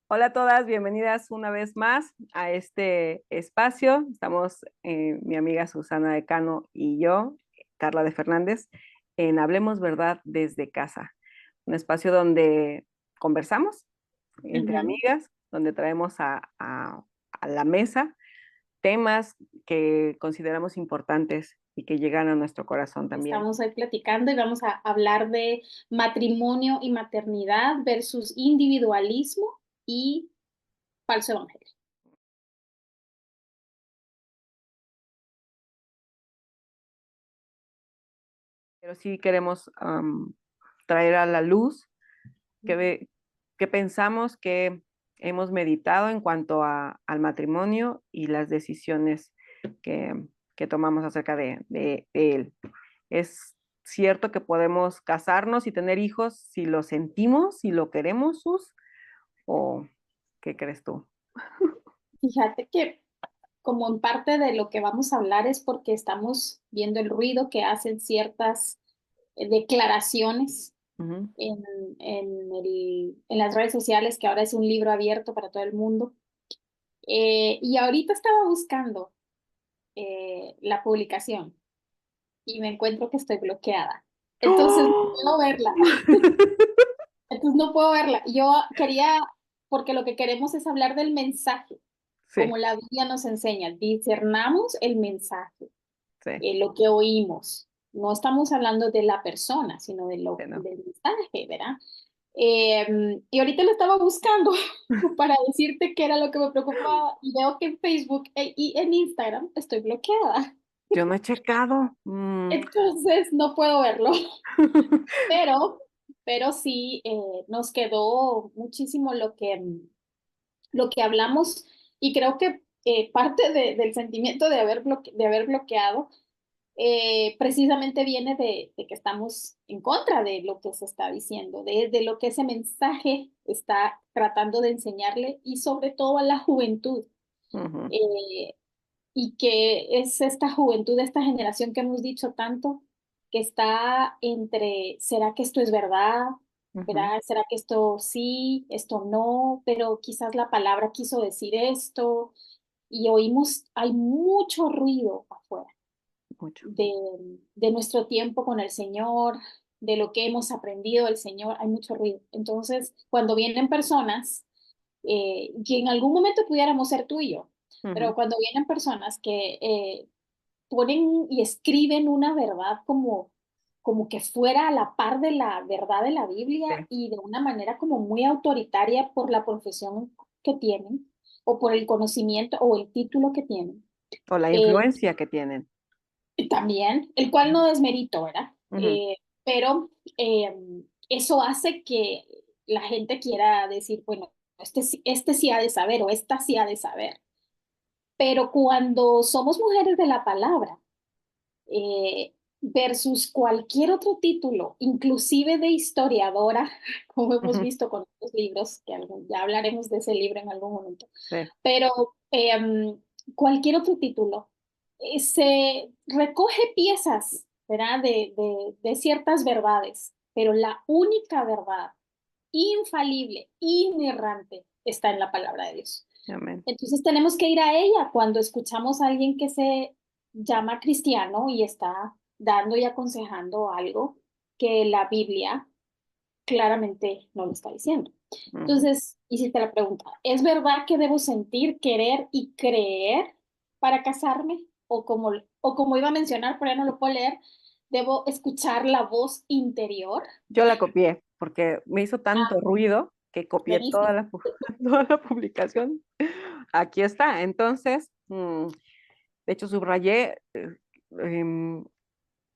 Hola a todas, bienvenidas una vez más a este espacio. Estamos mi amiga Susana de Cano y yo, Carla de Fernández, en Hablemos Verdad desde casa, un espacio donde conversamos entre Ujú. amigas, donde traemos a la mesa temas que consideramos importantes y que llegan a nuestro corazón también. Estamos hoy platicando y vamos a hablar de matrimonio y maternidad versus individualismo y falso evangelio. Pero sí queremos traer a la luz que, Ujú. que pensamos que hemos meditado en cuanto al matrimonio y las decisiones que, que tomamos acerca de él. Es cierto que podemos casarnos y tener hijos si lo sentimos, si lo queremos, Sus, o ¿qué crees tú? Fíjate que como en parte de lo que vamos a hablar es porque estamos viendo el ruido que hacen ciertas declaraciones Ujú. en, en las redes sociales, que ahora es un libro abierto para todo el mundo. Y ahorita estaba buscando la publicación y me encuentro que estoy bloqueada. Entonces no ¡Oh! puedo verla. Entonces no puedo verla. Yo quería, porque lo que queremos es hablar del mensaje, como Sí, la Biblia nos enseña, discernamos el mensaje, sí, lo que oímos. No estamos hablando de la persona, sino sí, no. del mensaje, ¿verdad? Y ahorita lo estaba buscando para decirte qué era lo que me preocupaba y veo que en Facebook y en Instagram estoy bloqueada. Yo no he checado. Entonces no puedo verlo. Pero, pero sí, nos quedó muchísimo lo que hablamos y creo que parte del sentimiento de haber bloqueado precisamente viene de que estamos en contra de lo que se está diciendo, de lo que ese mensaje está tratando de enseñarle y sobre todo a la juventud. Ujú. Eh, y que es esta juventud, esta generación que hemos dicho tanto, que está entre, ¿será que esto es verdad? Ujú. ¿Verdad? ¿Será que esto sí, esto no? Pero quizás la palabra quiso decir esto y oímos, hay mucho ruido afuera Mucho. de, de nuestro tiempo con el Señor, de lo que hemos aprendido del Señor, hay mucho ruido. Entonces, cuando vienen personas, que en algún momento pudiéramos ser tú y yo, pero Ujú. cuando vienen personas que ponen y escriben una verdad como que fuera a la par de la verdad de la Biblia Sí. y de una manera como muy autoritaria por la profesión que tienen o por el conocimiento o el título que tienen. O la Eh, influencia que tienen. También, el cual no desmerito, ¿verdad? Ujú. Pero eh, eso hace que la gente quiera decir, bueno, este sí ha de saber o esta sí ha de saber. Pero cuando somos mujeres de la palabra, versus cualquier otro título, inclusive de historiadora, como hemos Ujú. visto con otros libros, que ya hablaremos de ese libro en algún momento, Sí. pero cualquier otro título, se recoge piezas, ¿verdad? De ciertas verdades, pero la única verdad infalible, inerrante, está en la palabra de Dios. Amén. Entonces tenemos que ir a ella cuando escuchamos a alguien que se llama cristiano y está dando y aconsejando algo que la Biblia claramente no lo está diciendo. Ujú. Entonces, hiciste la pregunta, ¿es verdad que debo sentir, querer y creer para casarme? O como iba a mencionar, pero ya no lo puedo leer, ¿debo escuchar la voz interior? Yo la copié porque me hizo tanto Ah, ruido que copié buenísimo. toda la publicación. Aquí está. Entonces, de hecho, subrayé, em,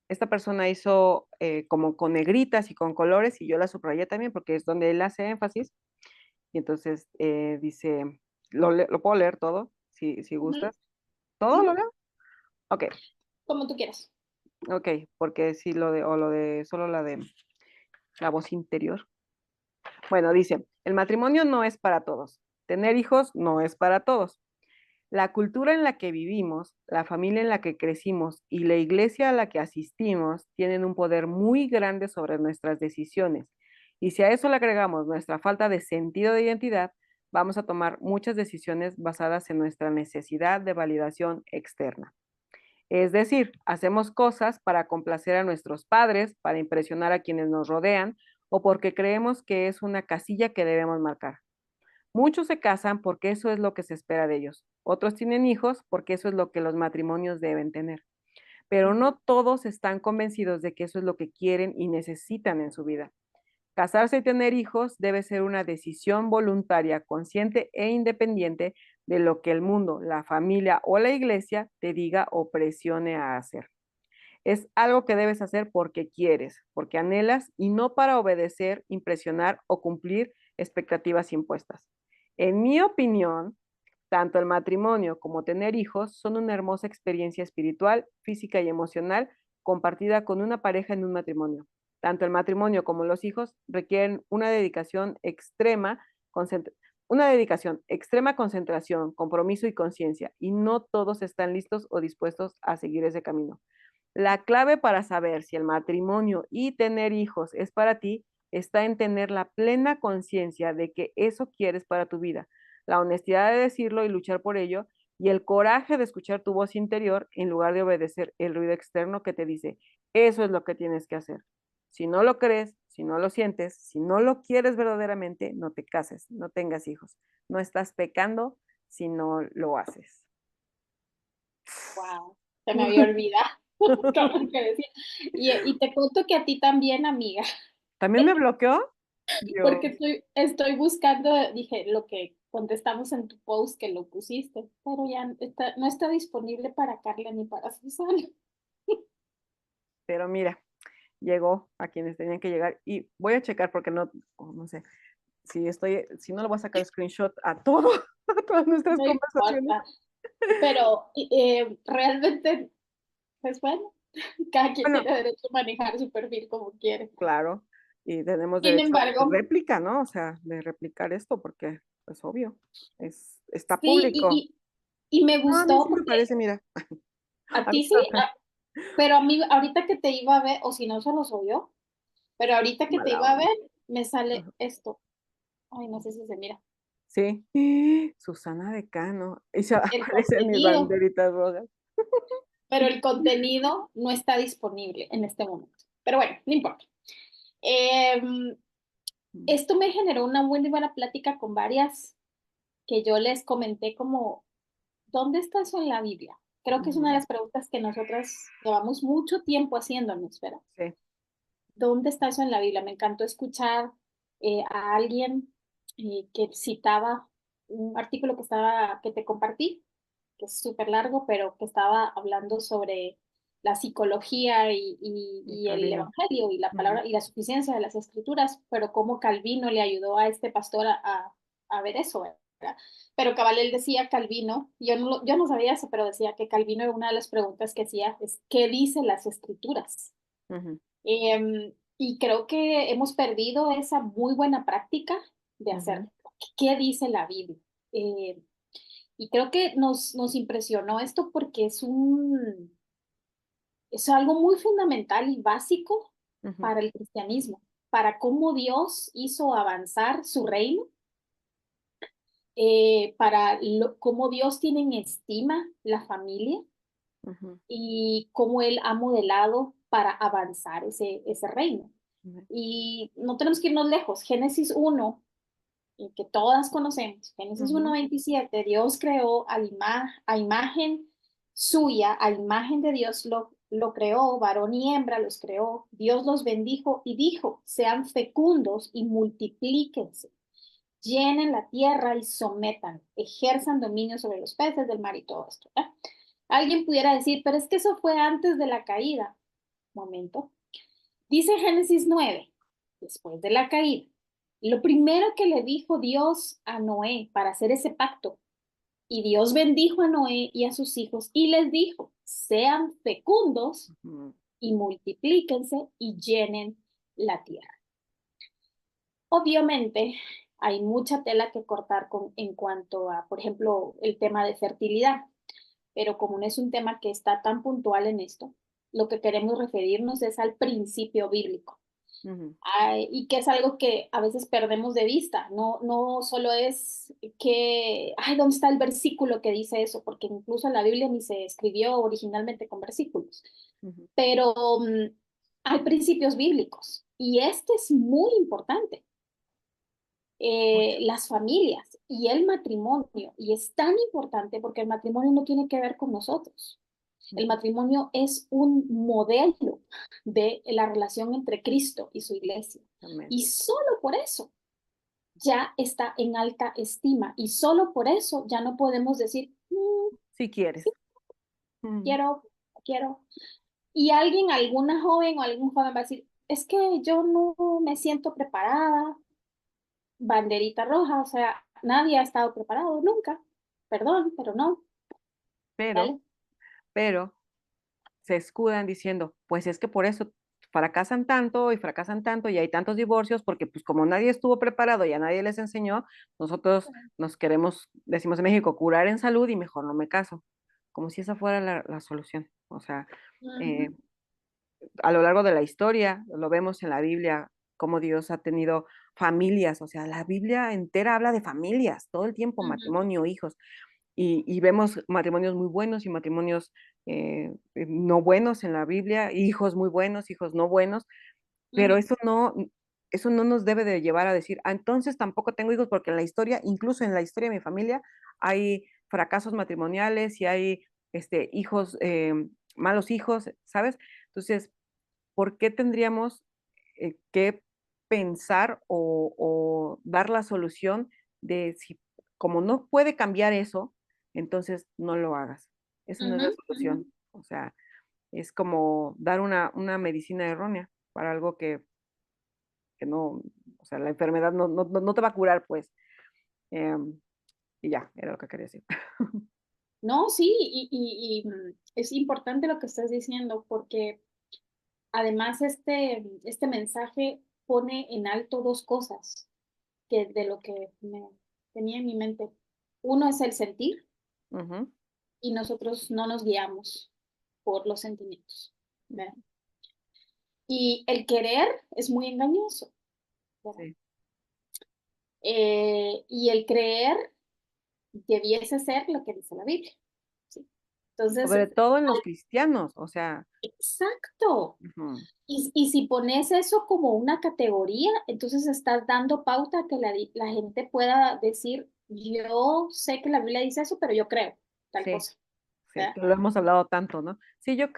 esta persona hizo como con negritas y con colores y yo la subrayé también porque es donde él hace énfasis. Y entonces dice, lo puedo leer todo, si Ujú, gustas. ¿Todo ujú, lo leo? Ok, como tú quieras. ok, porque sí, o lo de, solo la de la voz interior. Bueno, dice, el matrimonio no es para todos, tener hijos no es para todos. La cultura en la que vivimos, la familia en la que crecimos y la iglesia a la que asistimos tienen un poder muy grande sobre nuestras decisiones. Y si a eso le agregamos nuestra falta de sentido de identidad, vamos a tomar muchas decisiones basadas en nuestra necesidad de validación externa. Es decir, hacemos cosas para complacer a nuestros padres, para impresionar a quienes nos rodean o porque creemos que es una casilla que debemos marcar. Muchos se casan porque eso es lo que se espera de ellos. Otros tienen hijos porque eso es lo que los matrimonios deben tener. Pero Ujú. no todos están convencidos de que eso es lo que quieren y necesitan en su vida. Casarse y tener hijos debe ser una decisión voluntaria, consciente e independiente de lo que el mundo, la familia o la iglesia te diga o presione a hacer. Es algo que debes hacer porque quieres, porque anhelas y no para obedecer, impresionar o cumplir expectativas impuestas. En mi opinión, tanto el matrimonio como tener hijos son una hermosa experiencia espiritual, física y emocional compartida con una pareja en un matrimonio. Tanto el matrimonio como los hijos requieren una dedicación, extrema concentración, compromiso y conciencia, y no todos están listos o dispuestos a seguir ese camino. La clave para saber si el matrimonio y tener hijos es para ti está en tener la plena conciencia de que eso quieres para tu vida, la honestidad de decirlo y luchar por ello, y el coraje de escuchar tu voz interior en lugar de obedecer el ruido externo que te dice, eso es lo que tienes que hacer. Si no lo crees, si no lo sientes, si no lo quieres verdaderamente, no te cases, no tengas hijos. No estás pecando si no lo haces. Wow, se me había olvidado todo lo que decía. Y te cuento que a ti también, amiga, ¿También me bloqueó? Dios. porque estoy buscando, dije, lo que contestamos en tu post que lo pusiste, pero ya no está disponible para Carla ni para Susana. Pero mira, llegó a quienes tenían que llegar y voy a checar porque no sé, si no lo voy a sacar screenshot a todo, a todas nuestras No conversaciones. importa, pero realmente, pues bueno, cada quien Bueno, tiene derecho a manejar su perfil como quiere. claro, y tenemos Sin derecho de embargo, réplica, ¿no? O sea, de replicar esto porque es obvio, está sí, público. y me No, a mí gustó sí me porque parece, mira, a ti sí, ahorita pero a mí ahorita que te iba a ver, o si no se los oyó, pero ahorita que te mala iba a ver, onda. me sale Ajá. esto. Ay, no sé si se mira. Sí, Susana Decano, y se El aparecen mis contenido, banderitas rojas. pero el contenido no está disponible en este momento. Pero bueno, no importa. Em, Esto me generó una muy buena plática con varias que yo les comenté como, ¿dónde está eso en la Biblia? Creo que es una de Ujú, las preguntas que nosotras llevamos mucho tiempo haciéndonos, ¿verdad? sí, ¿Dónde está eso en la Biblia? Me encantó escuchar a alguien que citaba un artículo que te compartí, que es súper largo, pero que estaba hablando sobre la psicología y el Calvino. evangelio y la Ujú, palabra y la suficiencia de las escrituras, pero cómo Calvino le ayudó a este pastor a ver eso, ¿verdad? Pero cabal, él decía Calvino, yo no sabía eso, pero decía que Calvino, una de las preguntas que hacía es, ¿qué dicen las escrituras? ujú, Y creo que hemos perdido esa muy buena práctica de ujú, hacer. ¿Qué dice la Biblia? Eh, y creo que nos impresionó esto porque es algo muy fundamental y básico ujú, para el cristianismo, para cómo Dios hizo avanzar su reino, cómo Dios tiene en estima la familia ujú, y cómo Él ha modelado para avanzar ese reino. ujú, Y no tenemos que irnos lejos. Génesis 1, que todas conocemos, Génesis ujú, 1:27, Dios creó a imagen suya, a imagen de Dios lo creó, varón y hembra los creó, Dios los bendijo y dijo, sean fecundos y multiplíquense, llenen la tierra y sometan, ejerzan dominio sobre los peces del mar y todo esto. ¿Eh? Alguien pudiera decir, pero es que eso fue antes de la caída. Momento. Dice Génesis 9, después de la caída, lo primero que le dijo Dios a Noé para hacer ese pacto, y Dios bendijo a Noé y a sus hijos y les dijo, sean fecundos ujú. y multiplíquense y llenen la tierra. Obviamente, hay mucha tela que cortar en cuanto a, por ejemplo, el tema de fertilidad, pero como no es un tema que está tan puntual en esto, lo que queremos referirnos es al principio bíblico. Ujú. Y que es algo que a veces perdemos de vista. No solo es que, ay, ¿dónde está el versículo que dice eso? Porque incluso la Biblia ni se escribió originalmente con versículos. Ujú. Pero hay principios bíblicos y este es muy importante. Mucho. Las familias y el matrimonio, y es tan importante porque el matrimonio no tiene que ver con nosotros. El Ujú. matrimonio es un modelo de la relación entre Cristo y su iglesia. Amén. Y solo por eso ya está en alta estima. Y solo por eso ya no podemos decir, Si quieres. sí, Ujú. quiero, quiero. Y alguien, alguna joven o algún joven va a decir, es que yo no me siento preparada, banderita roja, o sea, nadie ha estado preparado nunca. Perdón, pero no. Pero, Dale. pero se escudan diciendo, pues es que por eso fracasan tanto y hay tantos divorcios, porque pues como nadie estuvo preparado y a nadie les enseñó, nosotros nos queremos, decimos en México, curar en salud y mejor no me caso, como si esa fuera la solución. O sea, eh, Ujú, a lo largo de la historia, lo vemos en la Biblia, cómo Dios ha tenido familias, o sea, la Biblia entera habla de familias, todo el tiempo, ujú, matrimonio, hijos, y vemos matrimonios muy buenos y matrimonios no buenos en la Biblia, hijos muy buenos, hijos no buenos, pero ujú, eso no nos debe de llevar a decir, ah, entonces tampoco tengo hijos, porque en la historia, incluso en la historia de mi familia, hay fracasos matrimoniales y hay hijos, malos hijos, ¿sabes? Entonces, ¿por qué tendríamos que pensar o dar la solución de si, como no puede cambiar eso, entonces no lo hagas? Esa no es ujú, la ujú. solución. O sea, es como dar una medicina errónea para algo que no, o sea, la enfermedad no te va a curar, pues. Em, y ya, era lo que quería decir. No, sí, es importante lo que estás diciendo porque además este mensaje pone en alto dos cosas que de lo que me tenía en mi mente. Uno es el sentir Ujú. y nosotros no nos guiamos por los sentimientos, ¿verdad? Y el querer es muy engañoso, ¿verdad? Sí. Y el creer debiese ser lo que dice la Biblia, ¿sí? Entonces, Sobre todo en los cristianos, o sea, exacto. ujú, Y si pones eso como una categoría, entonces estás dando pauta a que la gente pueda decir, yo sé que la Biblia dice eso, pero yo creo tal sí. cosa, Sí, ¿verdad? que lo hemos hablado tanto, ¿no? Sí, yo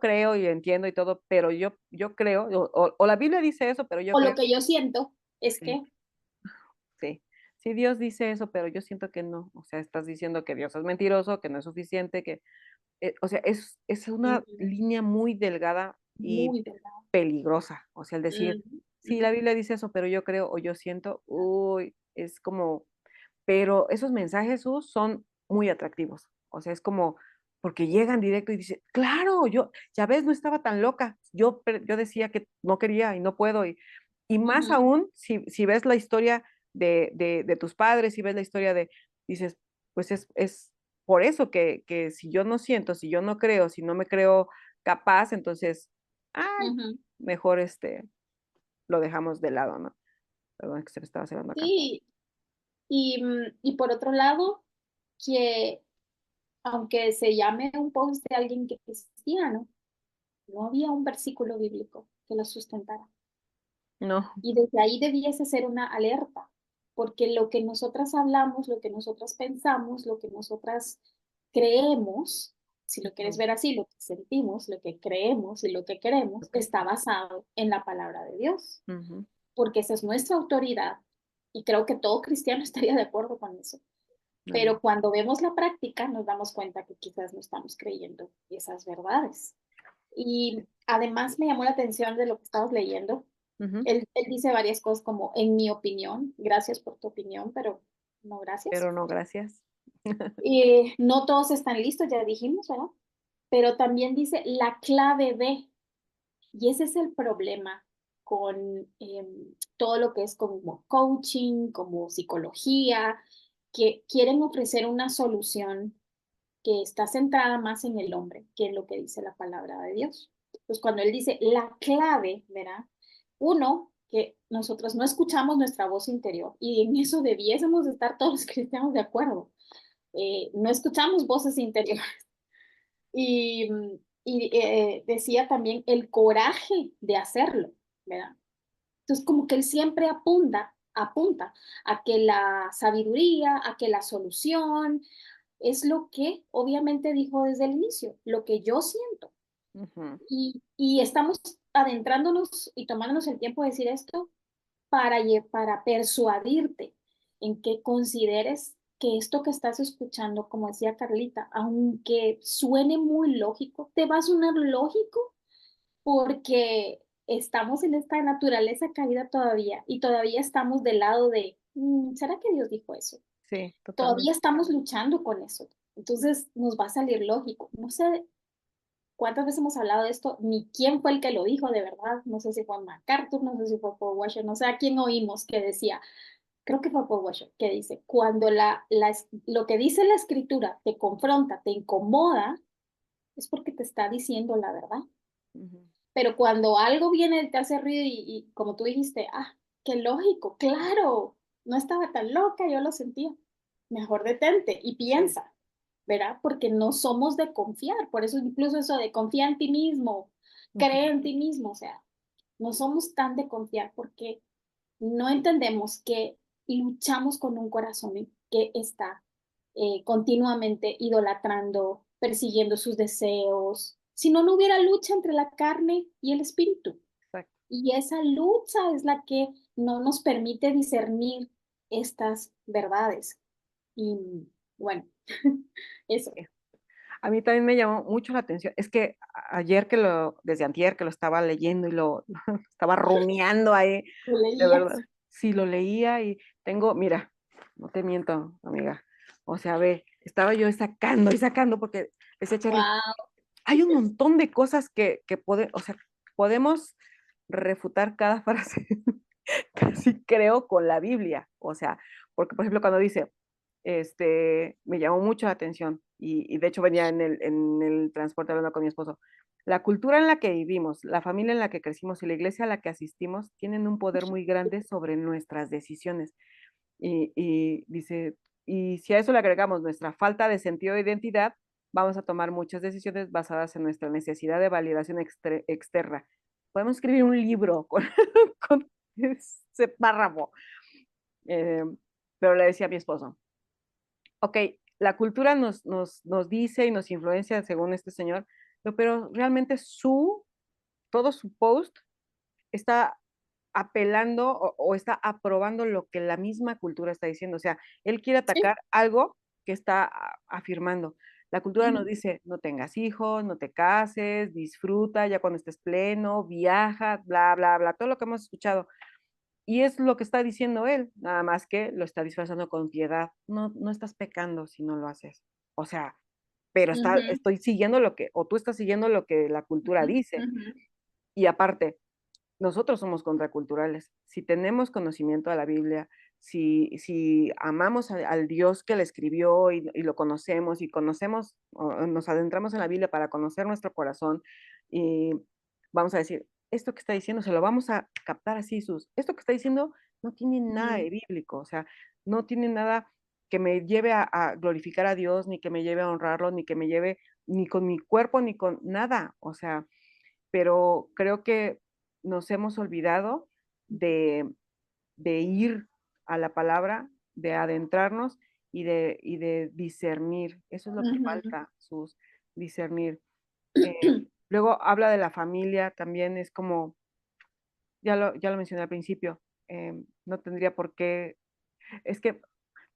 creo y entiendo y todo, pero yo creo, o la Biblia dice eso, pero yo O creo, lo que yo siento es sí, que, sí. Sí, Dios dice eso, pero yo siento que no. O sea, estás diciendo que Dios es mentiroso, que no es suficiente, o sea, es una ujú, línea muy delgada y muy verdad. peligrosa. O sea, el decir, Ujú, sí, ujú, la Biblia dice eso, pero yo creo o yo siento, uy, es como, pero esos mensajes, Sus, son muy atractivos. O sea, es como, porque llegan directo y dicen, claro, ya ves, no estaba tan loca. Yo decía que no quería y no puedo. Y más ujú, aún, si ves la historia de tus padres, si ves la historia dices, pues es por eso que si yo no siento, si yo no creo, si no me creo capaz, entonces, ay, ujú. mejor lo dejamos de lado, ¿no? Perdón, que se me estaba cerrando acá. Sí, y por otro lado, que aunque se llame un post de alguien que es cristiano, no había un versículo bíblico que lo sustentara. No. Y desde ahí debiese ser una alerta, porque lo que nosotras hablamos, lo que nosotras pensamos, lo que nosotras creemos, si lo quieres Ujú, ver así, lo que sentimos, lo que creemos y lo que queremos, ok, está basado en la palabra de Dios, ujú, porque esa es nuestra autoridad y creo que todo cristiano estaría de acuerdo con eso. amén. Pero cuando vemos la práctica, nos damos cuenta que quizás no estamos creyendo esas verdades. Y además me llamó la atención de lo que estabas leyendo. Ujú, Él dice varias cosas como, en mi opinión, gracias por tu opinión, pero no gracias. pero no, gracias. Y no todos están listos, ya dijimos, ¿verdad? Pero también dice la clave de, y ese es el problema con todo lo que es como coaching, como psicología, que quieren ofrecer una solución que está centrada más en el hombre que en lo que dice la palabra de Dios. Pues cuando él dice la clave, ¿verdad? Uno, que nosotros no escuchamos nuestra voz interior y en eso debiésemos estar todos los cristianos de acuerdo. No escuchamos voces interiores. Y, decía también el coraje de hacerlo, ¿verdad? Entonces, como que él siempre apunta a que la sabiduría, a que la solución es lo que obviamente dijo desde el inicio, lo que yo siento. Ujú. Y estamos adentrándonos y tomándonos el tiempo de decir esto para persuadirte en que consideres que esto que estás escuchando, como decía Carlita, aunque suene muy lógico, te va a sonar lógico porque estamos en esta naturaleza caída todavía y todavía estamos del lado de, ¿será que Dios dijo eso? Sí, totalmente. Todavía estamos luchando con eso. Entonces nos va a salir lógico. No sé cuántas veces hemos hablado de esto, ni quién fue el que lo dijo de verdad. No sé si fue MacArthur, no sé si fue Paul Washer, no sé a quién oímos que decía, creo que fue Paul Washer, que dice, cuando lo que dice la escritura te confronta, te incomoda, es porque te está diciendo la verdad. Ujú. Pero cuando algo viene, te hace ruido y como tú dijiste, qué lógico, claro, no estaba tan loca, yo lo sentía. Mejor detente y Sí. piensa, ¿verdad? Porque no somos de confiar, por eso incluso eso de confía en ti mismo, cree Ujú. en ti mismo, o sea, no somos tan de confiar porque no entendemos que luchamos con un corazón que está continuamente idolatrando, persiguiendo sus deseos. Si no, no hubiera lucha entre la carne y el espíritu. Exacto. Y esa lucha es la que no nos permite discernir estas verdades. Y bueno, eso. A mí también me llamó mucho la atención. Es que ayer desde antier que lo estaba leyendo y lo estaba rumiando ahí, Lo de verdad. leías. Sí, lo leía y tengo, mira, no te miento, amiga. O sea, ve, estaba yo sacando y sacando porque decía Charlie, Wow. hay un montón de cosas o sea, podemos refutar cada frase, casi creo, con la Biblia. O sea, porque por ejemplo cuando dice, me llamó mucho la atención y de hecho venía en el transporte hablando con mi esposo. La cultura en la que vivimos, la familia en la que crecimos y la iglesia a la que asistimos tienen un poder muy grande sobre nuestras decisiones. Y dice, y si a eso le agregamos nuestra falta de sentido de identidad, vamos a tomar muchas decisiones basadas en nuestra necesidad de validación externa. Podemos escribir un libro con, con ese párrafo. Eh, pero le decía a mi esposo, ok, la cultura nos dice y nos influencia según este señor, pero realmente todo su post está apelando o está aprobando lo que la misma cultura está diciendo. O sea, él quiere Sí. atacar algo que está afirmando. La cultura nos Ujú, dice, no tengas hijos, no te cases, disfruta ya cuando estés pleno, viaja, bla, bla, bla, todo lo que hemos escuchado. Y es lo que está diciendo él, nada más que lo está disfrazando con piedad. No, no estás pecando si no lo haces. O sea, pero ujú, estoy siguiendo o tú estás siguiendo lo que la cultura ujú, dice. ujú, Y aparte, nosotros somos contraculturales. Si tenemos conocimiento de la Biblia, si amamos al Dios que la escribió y lo conocemos y conocemos, o nos adentramos en la Biblia para conocer nuestro corazón y vamos a decir, esto que está diciendo, se lo vamos a captar así, esto que está diciendo no tiene nada ujú, de bíblico, o sea, no tiene nada que me lleve a glorificar a Dios, ni que me lleve a honrarlo, ni que me lleve ni con mi cuerpo, ni con nada, o sea, pero creo que nos hemos olvidado de, de ir a la palabra, de adentrarnos y de discernir. Eso es lo que ujú. falta, discernir. Eh, luego habla de la familia, también es como, ya lo mencioné al principio, no tendría por qué, es que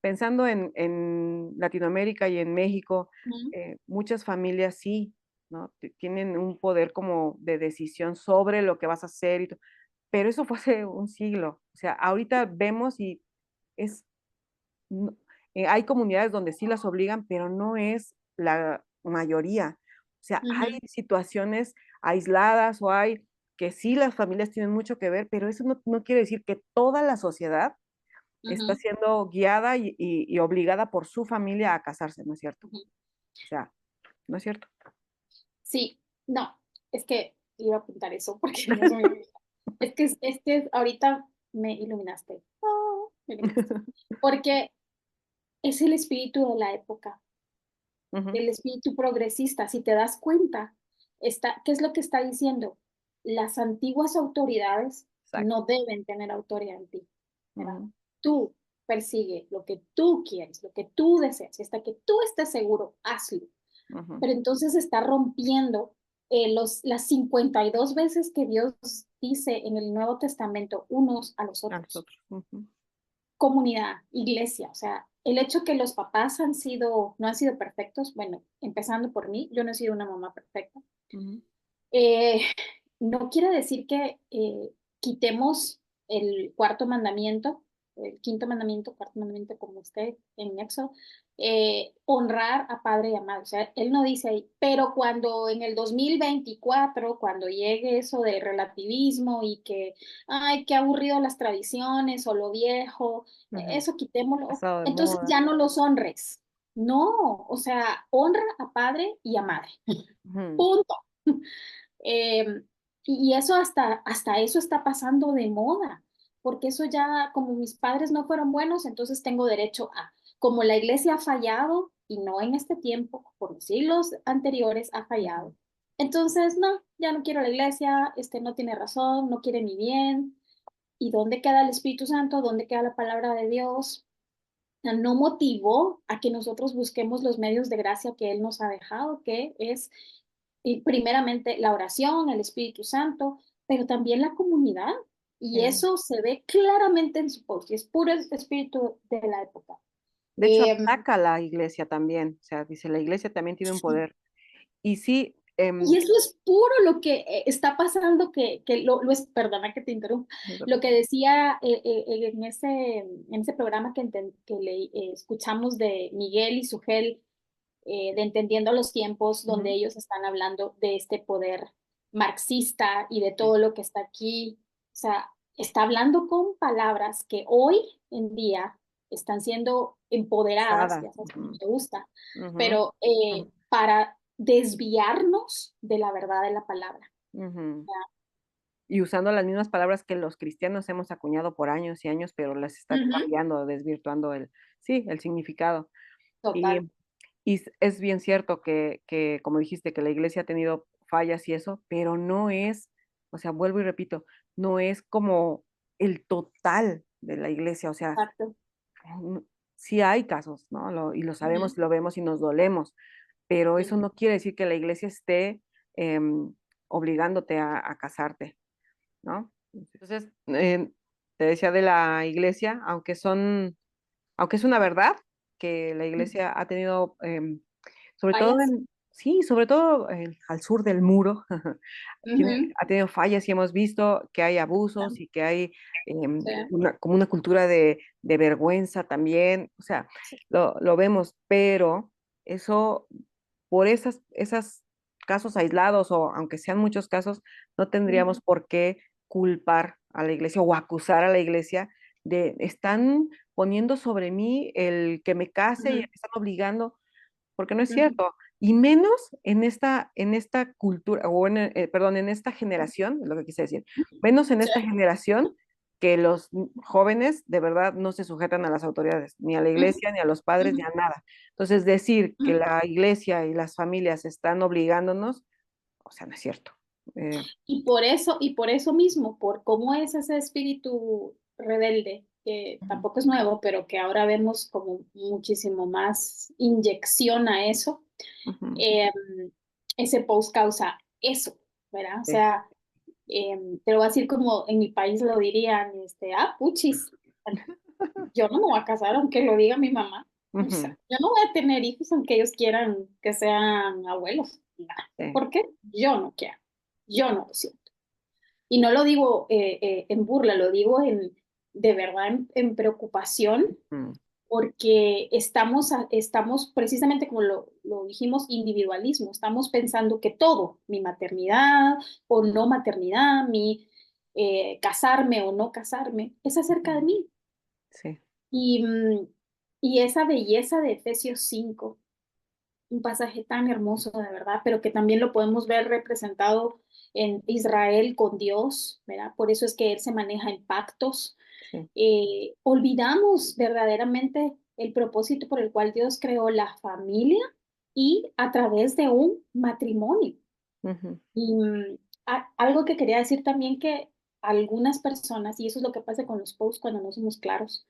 pensando en Latinoamérica y en México, Ujú, muchas familias sí, ¿no? Tienen un poder como de decisión sobre lo que vas a hacer pero eso fue hace un siglo. O sea, ahorita vemos y es, no- hay comunidades donde sí las obligan, pero no es la mayoría. O sea, hay ujú, situaciones aisladas o hay que sí las familias tienen mucho que ver, pero eso no quiere decir que toda la sociedad está ujú, siendo guiada y obligada por su familia a casarse, ¿no es cierto? ujú. O sea, no es cierto. Sí, no, es que iba a apuntar eso porque no se me olvidó. Es que ahorita me iluminaste. Me iluminaste. Porque es el espíritu de la época, Ujú, el espíritu progresista. Si te das cuenta, ¿qué es lo que está diciendo? Las antiguas autoridades exacto. no deben tener autoridad en ti, ¿verdad? Ujú, Tú persigue lo que tú quieres, lo que tú deseas, y hasta que tú estés seguro, hazlo. ujú. Pero entonces está rompiendo las 52 veces que Dios dice en el Nuevo Testamento unos a los A otros. nosotros. Ujú, Comunidad, iglesia, o sea, el hecho que los papás no han sido perfectos, bueno, empezando por mí, yo no he sido una mamá perfecta, ujú, eh, no quiere decir que quitemos el cuarto mandamiento, el quinto mandamiento, cuarto mandamiento, como usted en Éxodo, honrar a padre y a madre. O sea, él no dice ahí, pero cuando en el 2024, cuando llegue eso de relativismo y que, ay, qué aburrido las tradiciones o lo viejo, ujú. eso quitémoslo, Pasado de entonces moda. ya no los honres. No, o sea, honra a padre y a madre. Ujú, Punto. Eh, y eso hasta eso está pasando de moda, porque eso ya, como mis padres no fueron buenos, entonces tengo derecho a, como la iglesia ha fallado, y no en este tiempo, por los siglos anteriores ha ujú. fallado. Entonces, no, ya no quiero la iglesia, no tiene razón, no quiere mi bien. ¿Y dónde queda el Espíritu Santo? ¿Dónde queda la palabra de Dios? No motivó a que nosotros busquemos los medios de gracia que Él nos ha dejado, que es y primeramente la oración, el Espíritu Santo, pero también la comunidad. Y Sí. eso se ve claramente en su post, y es puro espíritu de la época. De hecho, Eh, ataca a la iglesia también. O sea, dice, la iglesia también tiene un poder. Y sí, y eso es puro lo que está pasando, que es, perdona que te interrumpa, no te lo que preocupes. decía en ese programa escuchamos de Miguel y Sugel, de Entendiendo los Tiempos, donde Ujú, ellos están hablando de este poder marxista y de sí, todo lo que está aquí. O sea, está hablando con palabras que hoy en día están siendo empoderadas, usada. ya sabes cómo Ujú, me gusta, ujú, pero para desviarnos de la verdad de la palabra. ujú. Y usando las mismas palabras que los cristianos hemos acuñado por años y años, pero las está Ujú, cambiando, desvirtuando sí, el significado. Y, total. es bien cierto que, como dijiste, que la iglesia ha tenido fallas y eso, pero no es, o sea, vuelvo y repito, no es como el total de la iglesia, o sea, Exacto. sí hay casos, ¿no? Y lo Ujú, sabemos, lo vemos y nos dolemos, pero eso ujú, no quiere decir que la iglesia esté obligándote a casarte, ¿no? Entonces, te decía de la iglesia, aunque es una verdad que la ujú. iglesia ha tenido, sobre todo Fallas. sí, sobre todo al sur del muro, Ujú, ha tenido fallas y hemos visto que hay abusos sí, y que hay sí, como una cultura de vergüenza también, o sea, sí. lo vemos, pero eso, por esas casos aislados o aunque sean muchos casos, no tendríamos Ujú, por qué culpar a la iglesia o acusar a la iglesia de están poniendo sobre mí el que me case y me ujú, están obligando, porque no es ujú. cierto. Y menos en esta cultura, o perdón, en esta generación, es lo que quise decir, menos en Sí. esta generación que los jóvenes de verdad no se sujetan a las autoridades, ni a la Ujú, iglesia, ni a los padres, ni ujú, a nada. Entonces, decir que ujú. la iglesia y las familias están obligándonos, o sea, no es cierto. Y por eso mismo, por cómo es ese espíritu rebelde, que Ujú, tampoco es nuevo, pero que ahora vemos como muchísimo más inyección a eso, ujú, eh, ese post causa eso, ¿verdad? O sí. sea, te lo voy a decir como en mi país lo dirían, puchis, yo no me voy a casar aunque lo diga mi mamá. O sea, Ujú, yo no voy a tener hijos aunque ellos quieran que sean abuelos. Nah. sí. ¿Por qué? Yo no quiero. Yo no lo siento. Y no lo digo en burla, lo digo de verdad en preocupación, Ujú, porque estamos precisamente como lo dijimos, individualismo. Estamos pensando que todo, mi maternidad o no maternidad, mi casarme o no casarme, es acerca de ujú, mí. sí. Y, y esa belleza de Efesios 5 un pasaje tan hermoso, de verdad, pero que también lo podemos ver representado en Israel con Dios, ¿verdad? Por eso es que Él se maneja en pactos. Sí. Olvidamos verdaderamente el propósito por el cual Dios creó la familia y a través de un matrimonio. Ujú. Y algo que quería decir también que algunas personas, y eso es lo que pasa con los posts cuando no somos claros,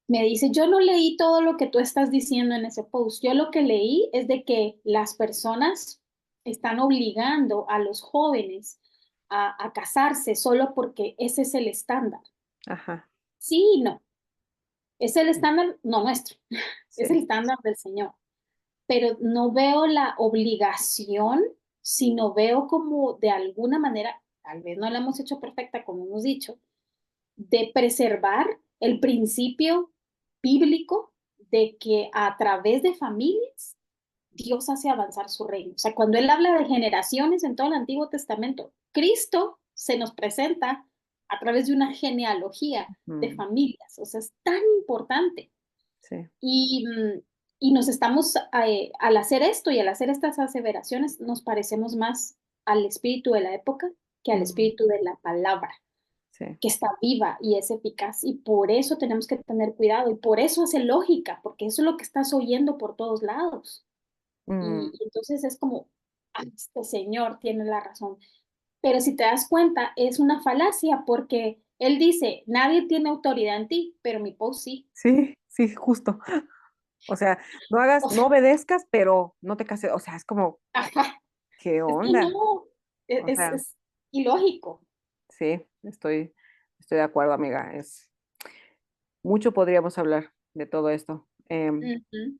me dice, yo no leí todo lo que tú estás diciendo en ese post. Yo lo que leí es de que las personas están obligando a los jóvenes a casarse solo porque ese es el estándar. Ajá. Sí y no. Es el estándar, no nuestro, es el Sí. estándar del Señor. Pero no veo la obligación, sino veo como de alguna manera, tal vez no la hemos hecho perfecta, como hemos dicho, de preservar el principio bíblico de que a través de familias Dios hace avanzar su reino. O sea, cuando Él habla de generaciones en todo el Antiguo Testamento, Cristo se nos presenta a través de una genealogía de Mm, familias. O sea, es tan importante. sí. Y, y nos estamos, al hacer esto y al hacer estas aseveraciones, nos parecemos más al espíritu de la época que al Mm, espíritu de la palabra, sí. que está viva y es eficaz. Y por eso tenemos que tener cuidado y por eso hace lógica, porque eso es lo que estás oyendo por todos lados. Mm, Y entonces es como, "Ah, este señor tiene la razón". Pero si te das cuenta, es una falacia porque él dice, nadie tiene autoridad en ti, pero mi post sí. sí, sí, justo. O sea, no hagas, O no sea, obedezcas, pero no te cases. O sea, es como, ajá, ¿qué es que onda? no, O sea, es ilógico. sí, estoy de acuerdo, amiga. Mucho podríamos hablar de todo esto. Ujú,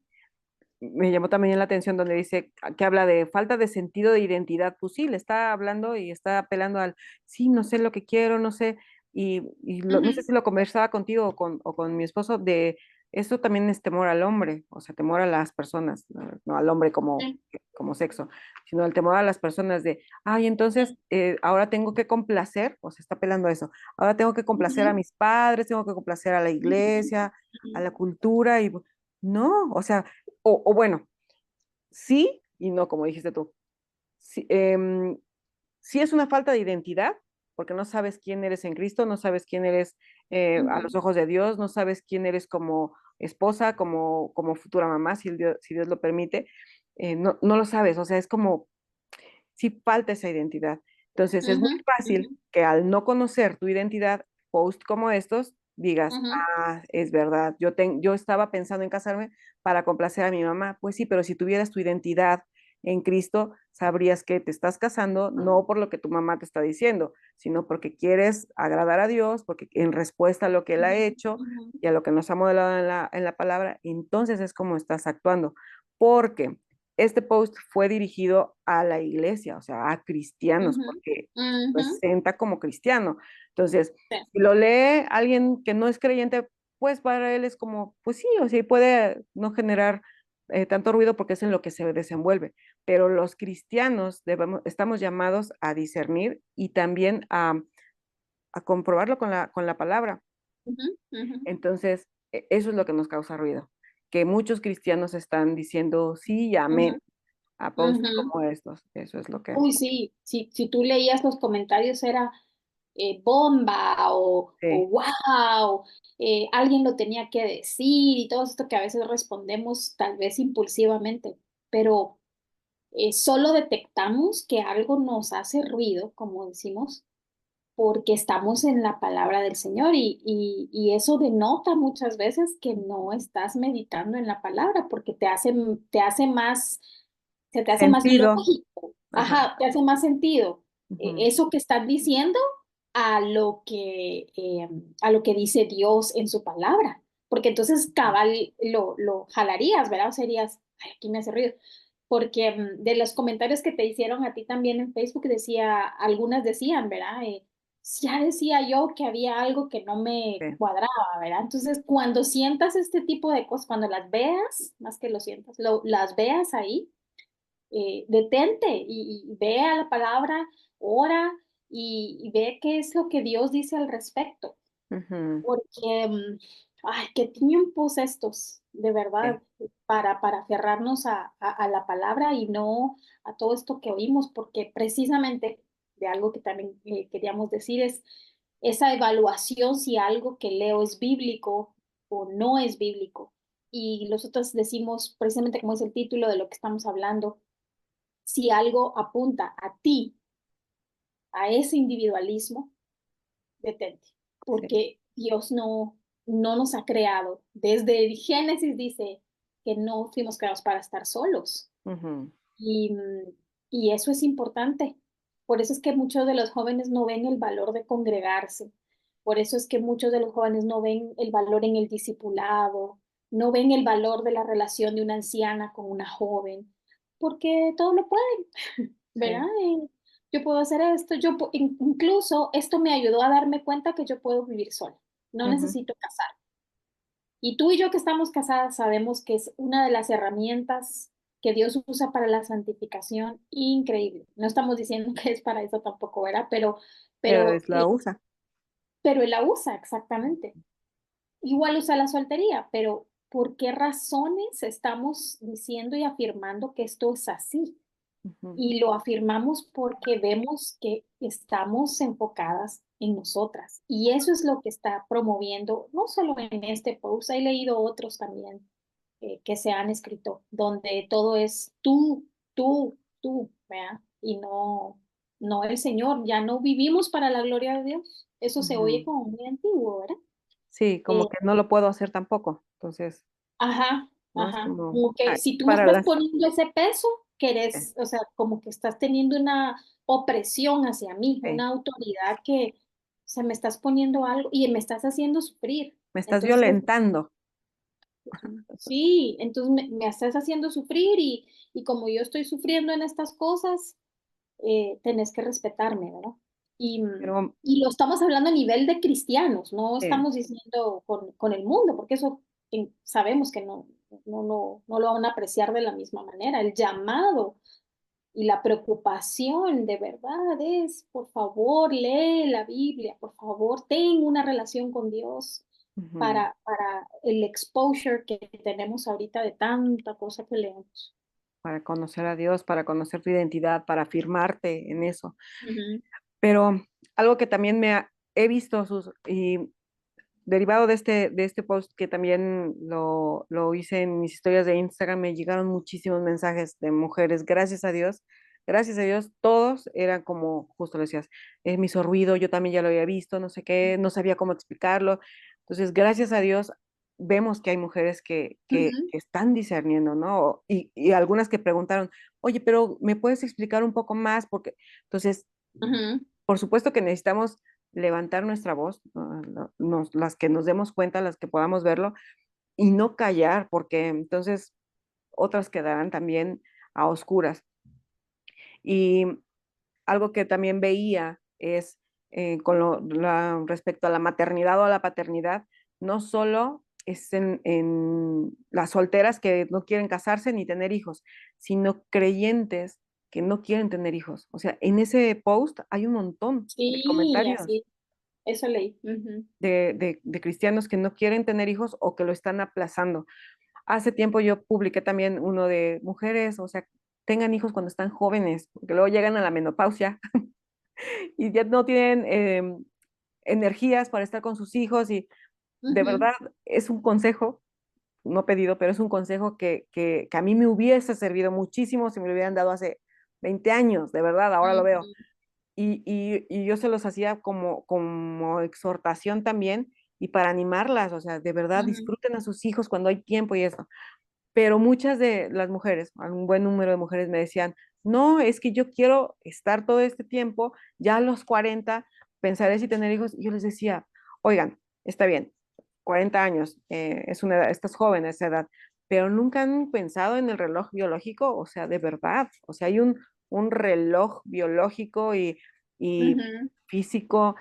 Me llamó también la atención donde dice que habla de falta de sentido de identidad. Pues sí, le está hablando y está apelando al, sí, no sé lo que quiero, no sé, no sé ujú, si lo conversaba contigo o con mi esposo, de eso también es temor al hombre, o sea, temor a las personas, no al hombre sí, como sexo, sino el temor a las personas de, ay, entonces ahora tengo que complacer, o sea, está apelando a eso, ahora tengo que complacer a ujú, mis padres, tengo que complacer a la ujú, iglesia, a ujú, la cultura, y no, o sea, o bueno, sí y no, como dijiste tú. Sí, sí es una falta de identidad, porque no sabes quién eres en Cristo, no sabes quién eres a ujú, los ojos de Dios, no sabes quién eres como esposa, como futura mamá, si Dios lo permite. No, no lo sabes, o sea, es como si falta esa identidad. Entonces, es muy ujú, fácil ujú, que al no conocer tu identidad, post como estos, digas, ujú, ah, es verdad, yo estaba pensando en casarme para complacer a mi mamá. Pues sí, pero si tuvieras tu identidad en Cristo, sabrías que te estás casando no por lo que tu mamá te está diciendo, sino porque quieres agradar a Dios, porque en respuesta a lo que Él ha ujú, hecho ujú, y a lo que nos ha modelado en la palabra, entonces es como estás actuando. Porque este post fue dirigido a la iglesia, o sea, a cristianos, ujú, porque se ujú, presenta como cristiano. Entonces, sí, si lo lee alguien que no es creyente, pues para él es como, pues sí, o sea, puede no generar tanto ruido porque es en lo que se desenvuelve. Pero los cristianos estamos llamados a discernir y también a comprobarlo con la palabra. ujú, ujú, Entonces, eso es lo que nos causa ruido, que muchos cristianos están diciendo sí y amén ujú, a posts ujú. como estos. Eso es lo que... Uy, sí, si tú leías los comentarios era bomba o Sí. wow, alguien lo tenía que decir y todo esto que a veces respondemos tal vez impulsivamente, pero solo detectamos que algo nos hace ruido, como decimos, porque estamos en la palabra del Señor y eso denota muchas veces que no estás meditando en la palabra porque te hace más, se te hace más Sentido. lógico, Ajá. ajá, te hace más sentido Ujú. eso que estás diciendo a lo que dice Dios en su palabra, porque entonces cabal lo jalarías, ¿verdad? O serías, ay, aquí me hace ruido. Porque de los comentarios que te hicieron a ti también en Facebook decía, algunas decían, ¿verdad? Ya decía yo que había algo que no me Sí. cuadraba, ¿verdad? Entonces, cuando sientas este tipo de cosas, cuando las veas, más que lo sientas, las veas ahí, detente y vea la palabra, ora y ve qué es lo que Dios dice al respecto. Ujú. Porque Ay, qué tiempos estos, de Sí, verdad, para aferrarnos a la palabra y no a todo esto que oímos, porque precisamente de algo que también queríamos decir es esa evaluación si algo que leo es bíblico o no es bíblico. Y nosotros decimos, precisamente como es el título de lo que estamos hablando, si algo apunta a ti, a ese individualismo, detente, sí. porque Dios no nos ha creado. Desde Génesis dice que no fuimos creados para estar solos. Ujú, Y, y eso es importante. Por eso es que muchos de los jóvenes no ven el valor de congregarse. Por eso es que muchos de los jóvenes no ven el valor en el discipulado, no ven el valor de la relación de una anciana con una joven, porque todo lo pueden, ¿verdad? sí. Yo puedo hacer esto, incluso esto me ayudó a darme cuenta que yo puedo vivir sola, no Ujú, necesito casar. Y tú y yo que estamos casadas sabemos que es una de las herramientas que Dios usa para la santificación increíble. No estamos diciendo que es para eso tampoco, ¿verdad? pero Pero, es la usa. pero Él la usa exactamente. Igual usa la soltería, pero ¿por qué razones estamos diciendo y afirmando que esto es así? Ujú, Y lo afirmamos porque vemos que estamos enfocadas en nosotras. Y eso es lo que está promoviendo, no solo en este post, he leído otros también que se han escrito, donde todo es tú, ¿verdad? Y no el Señor. Ya no vivimos para la gloria de Dios. Eso se oye ujú. como muy antiguo, ¿verdad? Sí, Eh, como que no lo puedo hacer tampoco. Entonces, Ajá, ¿no? Es ajá. como Como que ay, si tú me para estás las... poniendo ese peso, Sí, querés, o sea, como que estás teniendo una opresión hacia mí, sí. una autoridad que, o sea, me estás poniendo algo y me estás haciendo sufrir. Me estás Entonces, violentando. sí, entonces me estás haciendo sufrir y como yo estoy sufriendo en estas cosas, tenés que respetarme, ¿verdad? Y, Pero y lo estamos hablando a nivel de cristianos, no sí, estamos diciendo con el mundo, porque eso sabemos que no lo van a apreciar de la misma manera. El llamado y la preocupación de verdad es, por favor, lee la Biblia, por favor, ten una relación con Dios ujú, para el exposure que tenemos ahorita de tanta cosa que leemos. para conocer a Dios, para conocer tu identidad, para afirmarte en eso. Ujú, Pero algo que también he visto, y derivado de este post que también lo hice en mis historias de Instagram, me llegaron muchísimos mensajes de mujeres, gracias a Dios, todos eran como, justo lo decías, me hizo ruido, yo también ya lo había visto, no sé qué, no sabía cómo explicarlo. Entonces, gracias a Dios, vemos que hay mujeres ujú, que están discerniendo, ¿no? Y algunas que preguntaron, oye, pero ¿me puedes explicar un poco más? Porque, entonces, ujú. por supuesto que necesitamos levantar nuestra voz, las que nos demos cuenta, las que podamos verlo, y no callar, porque entonces otras quedarán también a oscuras. Y algo que también veía es respecto a la maternidad o a la paternidad, no solo es en las solteras que no quieren casarse ni tener hijos, sino creyentes que no quieren tener hijos. O sea, en ese post hay un montón de Sí, comentarios así, eso leí. Ujú, de cristianos que no quieren tener hijos o que lo están aplazando. Hace tiempo yo publiqué también uno de mujeres, o sea, tengan hijos cuando están jóvenes, porque luego llegan a la menopausia y ya no tienen energías para estar con sus hijos y de ujú, verdad es un consejo, no pedido, pero es un consejo que a mí me hubiese servido muchísimo si me lo hubieran dado hace 20 años, de verdad, ahora lo veo. ujú, Y yo se los hacía como exhortación también y para animarlas, o sea, de verdad ujú, disfruten a sus hijos cuando hay tiempo y eso. Pero muchas de las mujeres, un buen número de mujeres me decían, no, es que yo quiero estar todo este tiempo, ya a los 40 pensaré si tener hijos. Y yo les decía, oigan, está bien, 40 años, es una edad, estás joven a esa edad, pero nunca han pensado en el reloj biológico, o sea, de verdad, o sea, hay un reloj biológico y ujú. físico,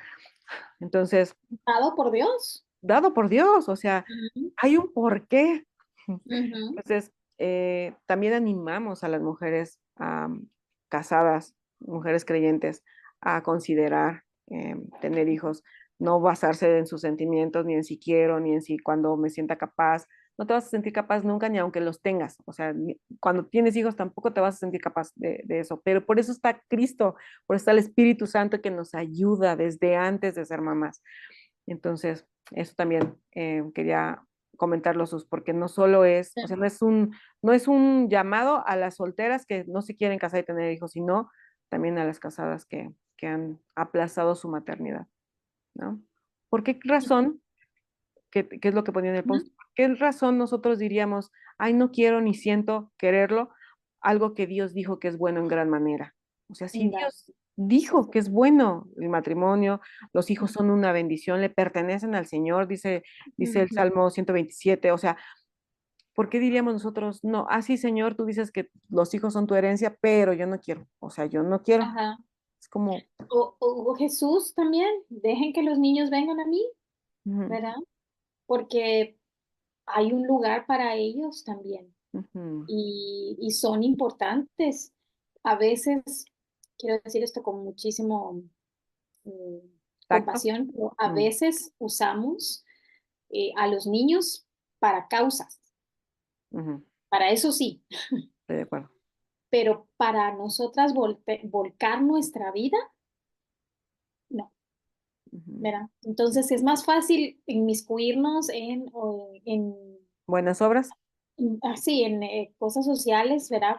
entonces, Dado por Dios. dado por Dios, o sea, Ujú, hay un porqué. ujú, Entonces, también animamos a las mujeres casadas, mujeres creyentes, a considerar tener hijos. no basarse en sus sentimientos, ni en si quiero, ni en si cuando me sienta capaz. No te vas a sentir capaz nunca, ni aunque los tengas. O sea, cuando tienes hijos tampoco te vas a sentir capaz de eso. Pero por eso está Cristo, por eso está el Espíritu Santo que nos ayuda desde antes de ser mamás. Entonces, eso también quería comentarlo, Sus, porque no solo es, o sea, no es un llamado a las solteras que no se quieren casar y tener hijos, sino también a las casadas que han aplazado su maternidad, ¿no? ¿Por qué razón, qué es lo que ponía en el post, por qué razón nosotros diríamos, ay, no quiero ni siento quererlo, algo que Dios dijo que es bueno en gran manera? O sea, si Venga. Dios dijo que es bueno el matrimonio, los hijos son una bendición, le pertenecen al Señor, dice el Ujú. Salmo 127, o sea, ¿por qué diríamos nosotros, no, ah, sí, Señor, tú dices que los hijos son tu herencia, pero yo no quiero, o sea, yo no quiero, Ajá. es como, O Jesús también, dejen que los niños vengan a mí, ujú, ¿verdad? Porque hay un lugar para ellos también ujú, y son importantes. A veces, quiero decir esto con muchísimo mm, tacto, compasión, pero a mm, veces usamos a los niños para causas, ujú, para eso sí, estoy de acuerdo. pero para nosotras volcar nuestra vida, no. Ujú. ¿Verdad? Entonces es más fácil inmiscuirnos en Buenas obras. así, en cosas sociales, ¿verdad?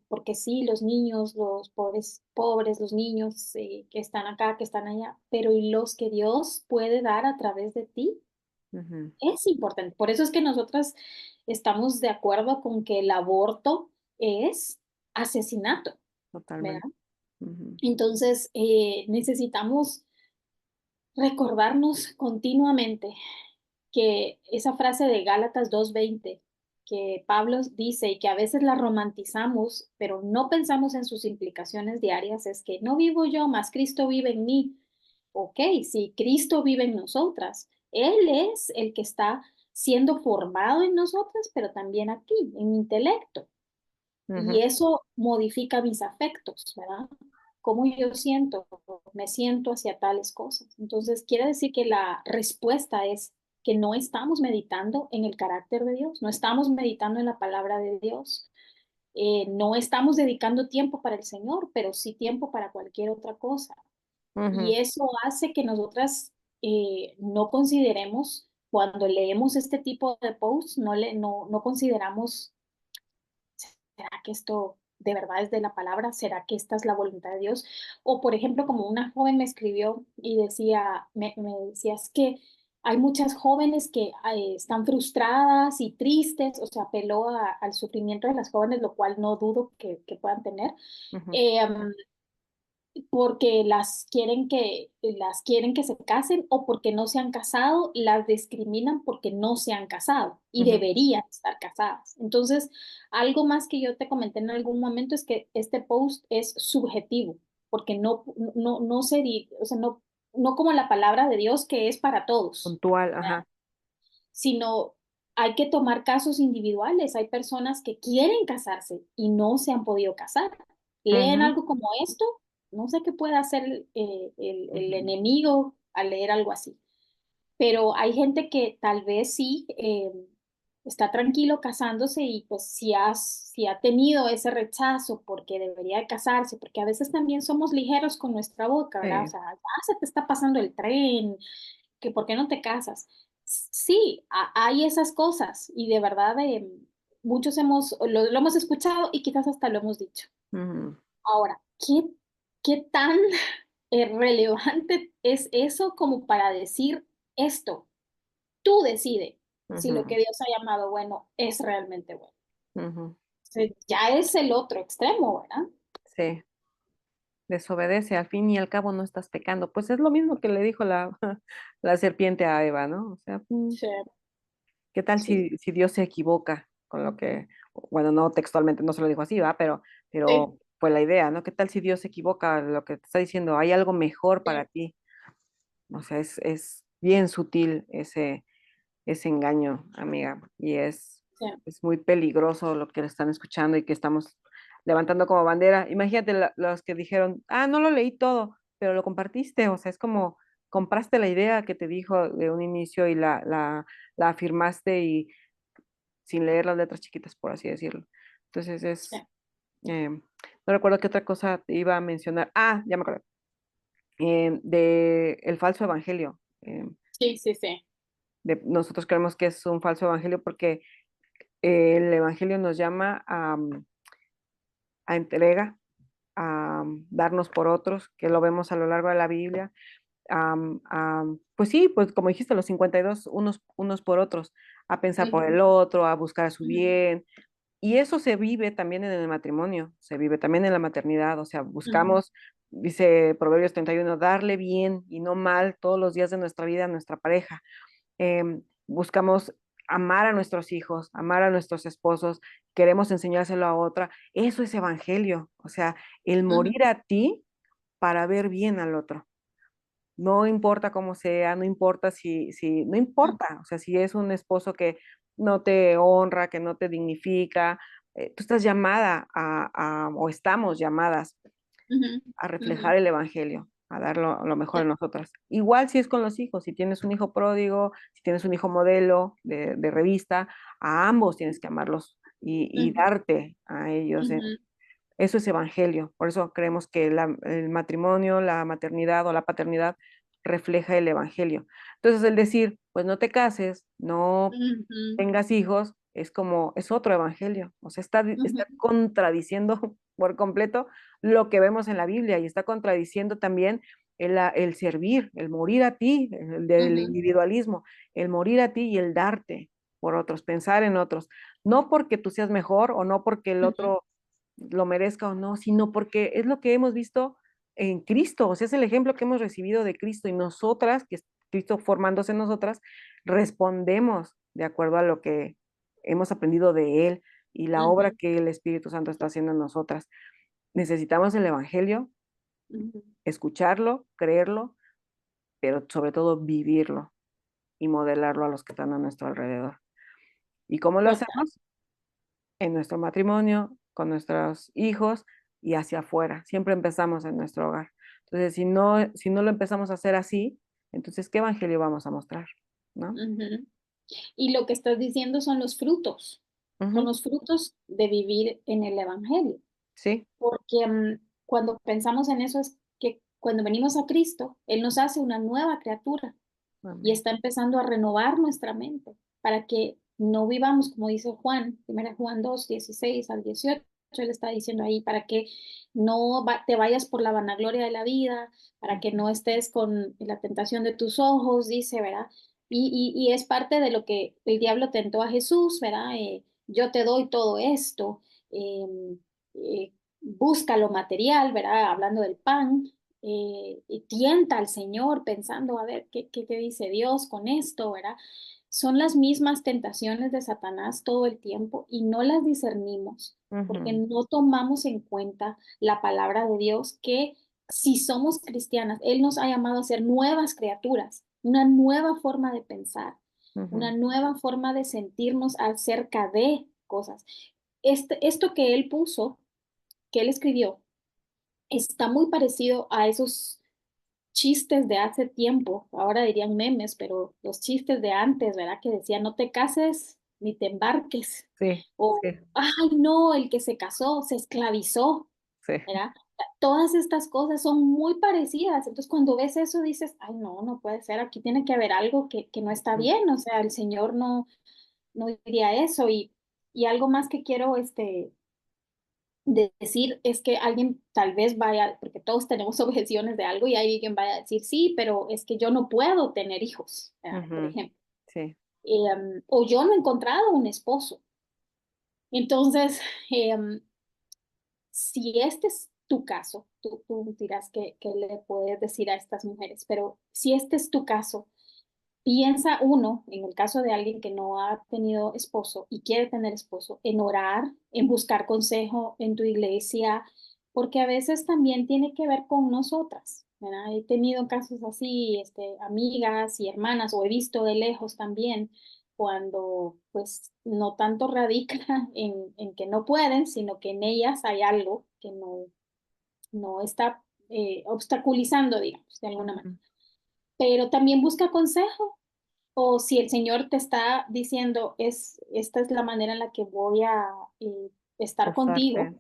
Porque sí, los niños, los pobres, los niños que están acá, que están allá, pero ¿y los que Dios puede dar a través de ti? Ujú, Es importante. Por eso es que nosotras estamos de acuerdo con que el aborto es asesinato, ¿verdad? totalmente. Ujú, Entonces, necesitamos recordarnos continuamente que esa frase de Gálatas 2:20 que Pablo dice y que a veces la romantizamos, pero no pensamos en sus implicaciones diarias, es que no vivo yo, más Cristo vive en mí. Ok, si Cristo vive en nosotras, Él es el que está siendo formado en nosotras, pero también aquí, en mi intelecto. Y ujú, eso modifica mis afectos, ¿verdad? Cómo yo siento, me siento hacia tales cosas. Entonces, quiere decir que la respuesta es que no estamos meditando en el carácter de Dios, no estamos meditando en la palabra de Dios, no estamos dedicando tiempo para el Señor, pero sí tiempo para cualquier otra cosa. Y ujú, eso hace que nosotras no consideremos, cuando leemos este tipo de posts, no consideramos. ¿Será que esto de verdad es de la palabra? ¿Será que esta es la voluntad de Dios? O por ejemplo, como una joven me escribió y decía, me decía, es que hay muchas jóvenes que están frustradas y tristes, o sea, apeló al sufrimiento de las jóvenes, lo cual no dudo que puedan tener. ujú, Eh, Porque las quieren que se casen o porque no se han casado, las discriminan porque no se han casado y ujú, deberían estar casadas. Entonces, algo más que yo te comenté en algún momento es que este post es subjetivo, porque no o sea, no como la palabra de Dios que es para todos, puntual, ¿verdad? ajá. Sino hay que tomar casos individuales. Hay personas que quieren casarse y no se han podido casar. Leen Ujú, algo como esto, no sé qué puede hacer el ujú, enemigo al leer algo así, pero hay gente que tal vez sí está tranquilo casándose y pues si ha tenido ese rechazo porque debería de casarse, porque a veces también somos ligeros con nuestra boca, ¿verdad? O sí, sea, se te está pasando el tren, que por qué no te casas. Sí, hay esas cosas y de verdad muchos lo hemos escuchado y quizás hasta lo hemos dicho. ujú, Ahora, qué tan relevante es eso como para decir esto? Tú decide si lo que ujú, Dios ha llamado bueno es realmente bueno. ujú. Ya es el otro extremo, ¿verdad? Sí, desobedece, al fin y al cabo no estás pecando. Pues es lo mismo que le dijo la serpiente a Eva, ¿no? O sea, Sí, ¿qué tal sí, si Dios se equivoca con lo que, bueno, no textualmente, no se lo dijo así, ¿va? sí, Pero fue la idea, ¿no? ¿Qué tal si Dios se equivoca? Lo que te está diciendo, hay algo mejor sí, para ti. O sea, es bien sutil ese engaño, amiga, y sí. es muy peligroso lo que le están escuchando y que estamos levantando como bandera. Imagínate los que dijeron, ah, no lo leí todo, pero lo compartiste, o sea, es como, compraste la idea que te dijo de un inicio y la afirmaste y sin leer las letras chiquitas, por así decirlo. Entonces Sí, no recuerdo qué otra cosa te iba a mencionar. Ah, ya me acuerdo. De el falso evangelio. sí, sí, sí. Nosotros creemos que es un falso evangelio porque el evangelio nos llama a entrega, a darnos por otros, que lo vemos a lo largo de la Biblia. Pues sí, pues como dijiste, los 52 unos por otros, a pensar por Ujú, el otro, a buscar su ujú, bien. Y eso se vive también en el matrimonio, se vive también en la maternidad, o sea, ujú, buscamos, dice Proverbios 31, darle bien y no mal todos los días de nuestra vida a nuestra pareja. Buscamos amar a nuestros hijos, amar a nuestros esposos, queremos enseñárselo a otra. Eso es evangelio, o sea, el ujú, morir a ti para ver bien al otro. No importa cómo sea, no importa no importa, o sea, si es un esposo que no te honra, que no te dignifica, tú estás llamada o estamos llamadas ujú, a ujú. reflejar el evangelio, a dar lo mejor Sí, de nosotras. Igual si es con los hijos, si tienes un hijo pródigo, si tienes un hijo modelo de revista, a ambos tienes que amarlos y ujú, darte a ellos. ujú, Eso es evangelio. Por eso creemos que el matrimonio, la maternidad o la paternidad refleja el evangelio. Entonces, el decir, pues no te cases, no ujú, tengas hijos, es otro evangelio. O sea, está ujú, contradiciendo por completo lo que vemos en la Biblia y está contradiciendo también el servir, el morir a ti, el del ujú, individualismo, el morir a ti y el darte por otros, pensar en otros. No porque tú seas mejor o no porque el ujú, otro lo merezca o no, sino porque es lo que hemos visto en Cristo, o sea, es el ejemplo que hemos recibido de Cristo y nosotras, que es Cristo formándose en nosotras, respondemos de acuerdo a lo que hemos aprendido de Él y la obra ujú, que el Espíritu Santo está haciendo en nosotras. Necesitamos el Evangelio, ujú. escucharlo, creerlo, pero sobre todo vivirlo y modelarlo a los que están a nuestro alrededor. ¿Y cómo lo Total. hacemos? En nuestro matrimonio, con nuestros hijos y hacia afuera. Siempre empezamos en nuestro hogar. Entonces, si no lo empezamos a hacer así, entonces, ¿qué evangelio vamos a mostrar? ¿No? Ujú. Y lo que estás diciendo son Ujú, los frutos de vivir en el Evangelio, sí. porque cuando pensamos en eso es que cuando venimos a Cristo, Él nos hace una nueva criatura y Amén. está empezando a renovar nuestra mente para que no vivamos, como dice Juan, 1 Juan 2 16 al 18 él está diciendo ahí, para que no te vayas por la vanagloria de la vida, para que Ujú, no estés con la tentación de tus ojos, dice, ¿verdad? Y es parte de lo que el diablo tentó a Jesús, ¿verdad? Yo te doy todo esto, eh, busca lo material, ¿verdad? Hablando del pan, y tienta al Señor pensando, a ver, ¿qué dice Dios con esto, verdad? Son las mismas tentaciones de Satanás todo el tiempo y no las discernimos porque ujú, no tomamos en cuenta la palabra de Dios que si somos cristianas, Él nos ha llamado a ser nuevas criaturas, una nueva forma de pensar, una ujú, nueva forma de sentirnos acerca de cosas. Esto que Él puso, que Él escribió, está muy parecido a esos chistes de hace tiempo, ahora dirían memes, pero los chistes de antes, ¿verdad? Que decían, no te cases ni te embarques. sí, O, sí, ay, no, el que se casó, se esclavizó, sí. ¿verdad? Todas estas cosas son muy parecidas. Entonces, cuando ves eso, dices, ay, no, no puede ser, aquí tiene que haber algo que no está Ujú, bien. O sea, el Señor no diría eso. Y algo más que quiero de decir es que alguien tal vez vaya, porque todos tenemos objeciones de algo y alguien vaya a decir, sí, pero es que yo no puedo tener hijos, por ujú, ejemplo. sí. O yo no he encontrado un esposo. Entonces, em, si este es tu caso, tú dirás que le puedes decir a estas mujeres, pero si este es tu caso, piensa uno, en el caso de alguien que no ha tenido esposo y quiere tener esposo, en orar, en buscar consejo en tu iglesia, porque a veces también tiene que ver con nosotras, ¿verdad? He tenido casos así, amigas y hermanas, o he visto de lejos también, cuando pues no tanto radica en que no pueden, sino que en ellas hay algo que no está obstaculizando, digamos, de alguna manera. Ujú, pero también busca consejo. O si el Señor te está diciendo, esta es la manera en la que voy a estar contigo Usarte.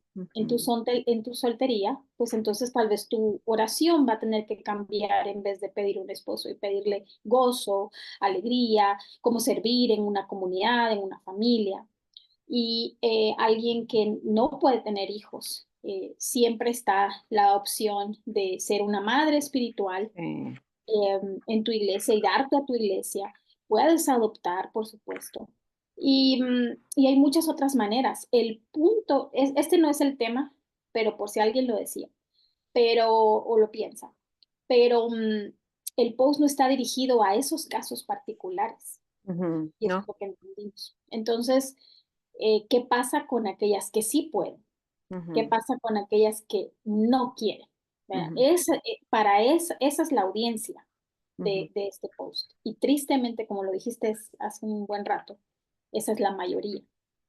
en tu soltería, pues entonces tal vez tu oración va a tener que cambiar en vez de pedir un esposo y pedirle gozo, alegría, cómo servir en una comunidad, en una familia. Y alguien que no puede tener hijos, siempre está la opción de ser una madre espiritual Eh, en tu iglesia y darte a tu iglesia. Puedes adoptar, por supuesto. Y hay muchas otras maneras. El punto es, este no es el tema, pero por si alguien lo decía, o lo piensa, pero el post no está dirigido a esos casos particulares. Y eso es ¿no? lo que entendimos. Entonces, ¿qué pasa con aquellas que sí pueden? ¿Qué Ujú, pasa con aquellas que no quieren? ¿Verdad? ujú, Esa es la audiencia ujú, de este post. Y tristemente, como lo dijiste hace un buen rato, esa es la mayoría.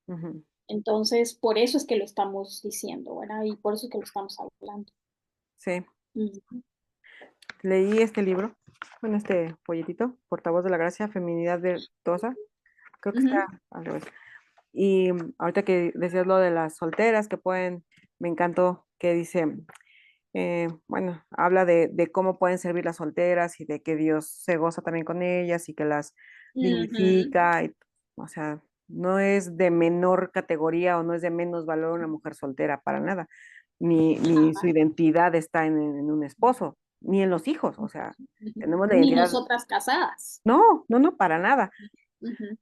ujú. Entonces, por eso es que lo estamos diciendo, ¿verdad? Y por eso es que lo estamos hablando. Sí, Ujú, leí este libro, bueno, este folletito, Portavoz de la Gracia, Feminidad Virtuosa, creo que está ujú, al revés. Y ahorita que decías lo de las solteras que pueden, me encantó que dice, bueno, habla de cómo pueden servir las solteras y de que Dios se goza también con ellas y que las ujú. dignifica. O sea, no es de menor categoría o no es de menos valor una mujer soltera, para nada. Ni su Jamás. identidad está en un esposo, ni en los hijos. O sea, Ujú. tenemos la Ni identidad. nosotras casadas. No, no, no, para nada. Ujú,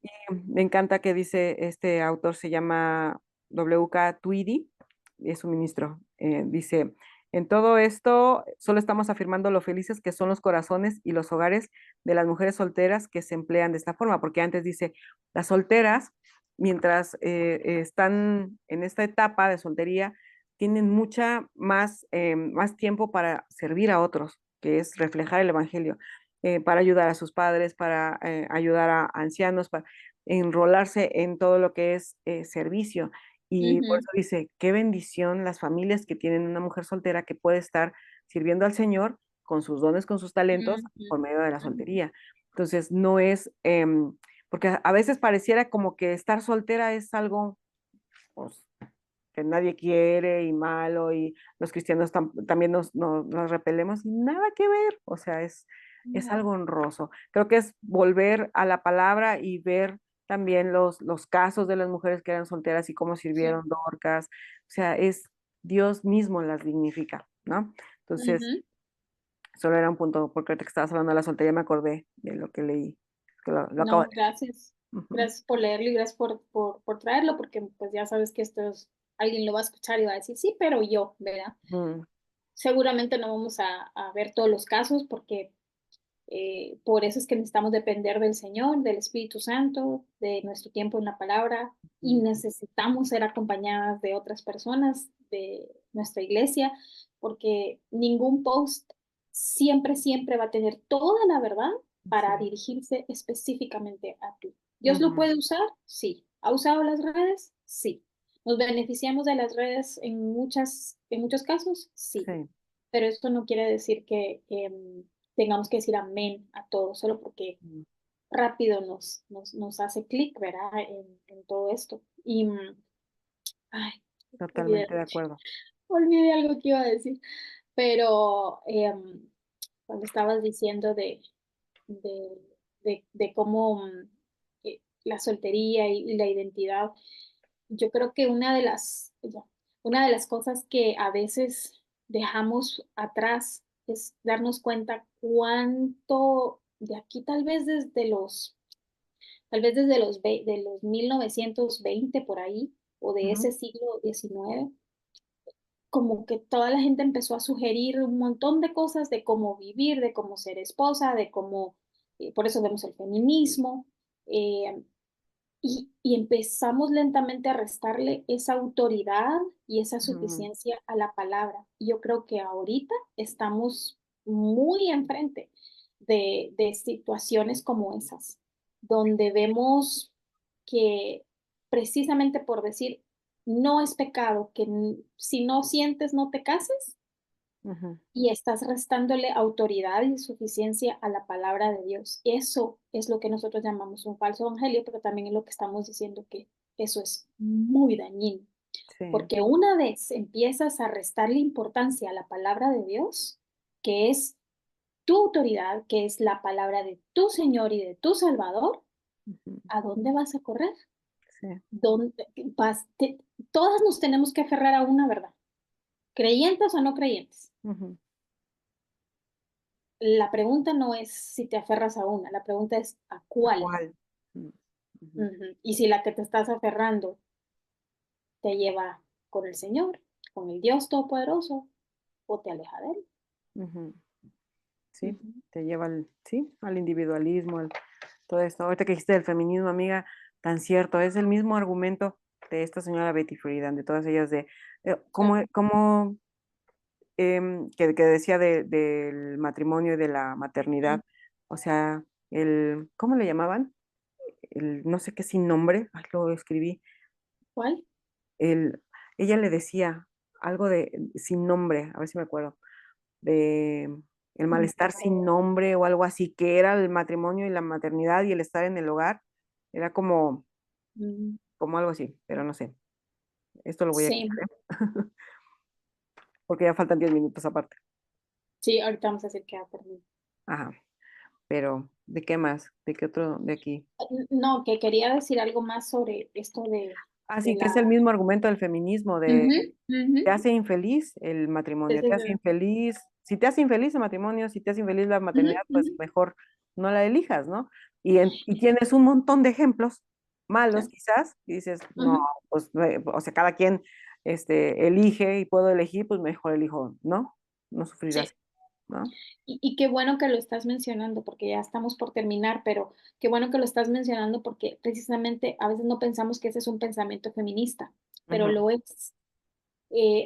Me encanta que dice, este autor se llama W.K. Tweedy, es su ministro. Dice, en todo esto solo estamos afirmando lo felices que son los corazones y los hogares de las mujeres solteras que se emplean de esta forma, porque antes dice, las solteras, mientras están en esta etapa de soltería, tienen mucha más tiempo para servir a otros, que es reflejar el Evangelio, para ayudar a sus padres, para ayudar a ancianos, para enrolarse en todo lo que es servicio. Y por ujú, eso dice, qué bendición las familias que tienen una mujer soltera que puede estar sirviendo al Señor con sus dones, con sus talentos, ujú, por medio de la ujú. soltería. Entonces, no es, porque a veces pareciera como que estar soltera es algo pues, que nadie quiere y malo, y los cristianos también nos repelemos, y nada que ver, o sea, es No. algo honroso. Creo que es volver a la palabra y ver también los casos de las mujeres que eran solteras y cómo Sí. sirvieron Dorcas, o sea, es Dios mismo las dignifica, ¿no? Entonces, Ujú. solo era un punto, porque ahorita que estabas hablando de la soltería me acordé de lo que leí, que lo acabo de No, gracias. leer. Ujú. Gracias por leerlo y gracias por traerlo, porque pues ya sabes que alguien lo va a escuchar y va a decir, sí, pero yo, ¿verdad? Mm, Seguramente no vamos a ver todos los casos porque por eso es que necesitamos depender del Señor, del Espíritu Santo, de nuestro tiempo en la palabra y mm, necesitamos ser acompañadas de otras personas de nuestra iglesia, porque ningún post siempre va a tener toda la verdad para sí. dirigirse específicamente a ti. ¿Dios lo Ujú, puede usar? Sí. ¿Ha usado las redes? Sí. ¿Nos beneficiamos de las redes en muchos casos? Sí. sí. Pero esto no quiere decir que tengamos que decir amén a todo, solo porque Mm, rápido nos hace clic, ¿verdad? En todo esto. Ay, olvidé, totalmente de acuerdo. olvidé algo que iba a decir, pero cuando estabas diciendo de, de cómo la soltería y la identidad, yo creo que una de las cosas que a veces dejamos atrás es darnos cuenta cuánto de aquí tal vez de los 1920 por ahí, o de Ujú, ese siglo XIX, como que toda la gente empezó a sugerir un montón de cosas de cómo vivir, de cómo ser esposa, por eso vemos el feminismo, eh, y empezamos lentamente a restarle esa autoridad y esa ujú, suficiencia a la palabra. Y yo creo que ahorita estamos muy enfrente de situaciones como esas, donde vemos que precisamente por decir no es pecado, que si no sientes no te cases, Ujú. y estás restándole autoridad y suficiencia a la palabra de Dios. Eso es lo que nosotros llamamos un falso evangelio, pero también es lo que estamos diciendo que eso es muy dañino, Sí. porque una vez empiezas a restarle importancia a la palabra de Dios, que es tu autoridad, que es la palabra de tu Señor y de tu Salvador, Ujú. ¿a dónde vas a correr? Sí. ¿Dónde vas? Todas nos tenemos que aferrar a una verdad, creyentes o no creyentes. Ujú. La pregunta no es si te aferras a una, la pregunta es ¿a cuál? ¿Cuál? Mm. Ujú. Ujú. Y si la que te estás aferrando te lleva con el Señor, con el Dios Todopoderoso, o te aleja de Él. Ujú. Sí, Ujú. te lleva al individualismo, todo esto. Ahorita que dijiste del feminismo, amiga, tan cierto, es el mismo argumento de esta señora Betty Friedan, de todas ellas, de Sí. cómo que decía del matrimonio y de la maternidad, Ujú. o sea, ¿cómo le llamaban? El no sé qué sin nombre, ay, lo escribí, ¿Cuál? el, ella le decía algo de sin nombre, a ver si me acuerdo, de el Mm, malestar sin nombre o algo así, que era el matrimonio y la maternidad y el estar en el hogar, era mm, como algo así, pero no sé, esto lo voy a quitar, sí, porque ya faltan 10 minutos aparte. sí, ahorita vamos a decir que va a terminar. Ajá, pero ¿de qué más? ¿De qué otro de aquí? No, que quería decir algo más sobre esto de Así que la... es el mismo argumento del feminismo, de Ujú, ujú. te hace infeliz el matrimonio, Ese te es hace infeliz, si te hace infeliz el matrimonio, si te hace infeliz la ujú, maternidad, pues ujú. mejor no la elijas, ¿no? Y tienes un montón de ejemplos malos Sí, quizás, y dices, no, ujú, pues, o sea, cada quien elige y puedo elegir, pues mejor elijo, ¿no? No sufrir sí. así, ¿no? Y qué bueno que lo estás mencionando, porque ya estamos por terminar, pero qué bueno que lo estás mencionando porque precisamente a veces no pensamos que ese es un pensamiento feminista, pero Ujú. lo es.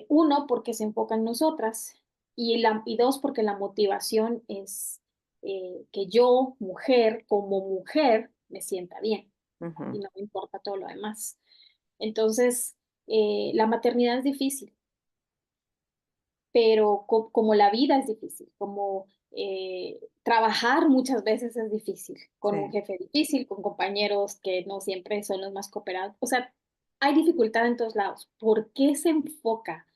Uno, porque se enfoca en nosotras y dos, porque la motivación es que yo, mujer, como mujer, me sienta bien y Ujú. no me importa todo lo demás. Entonces, la maternidad es difícil, pero como la vida es difícil, como trabajar muchas veces es difícil, con un Sí. jefe difícil, con compañeros que no siempre son los más cooperados. O sea, hay dificultad en todos lados. ¿Por qué se enfoca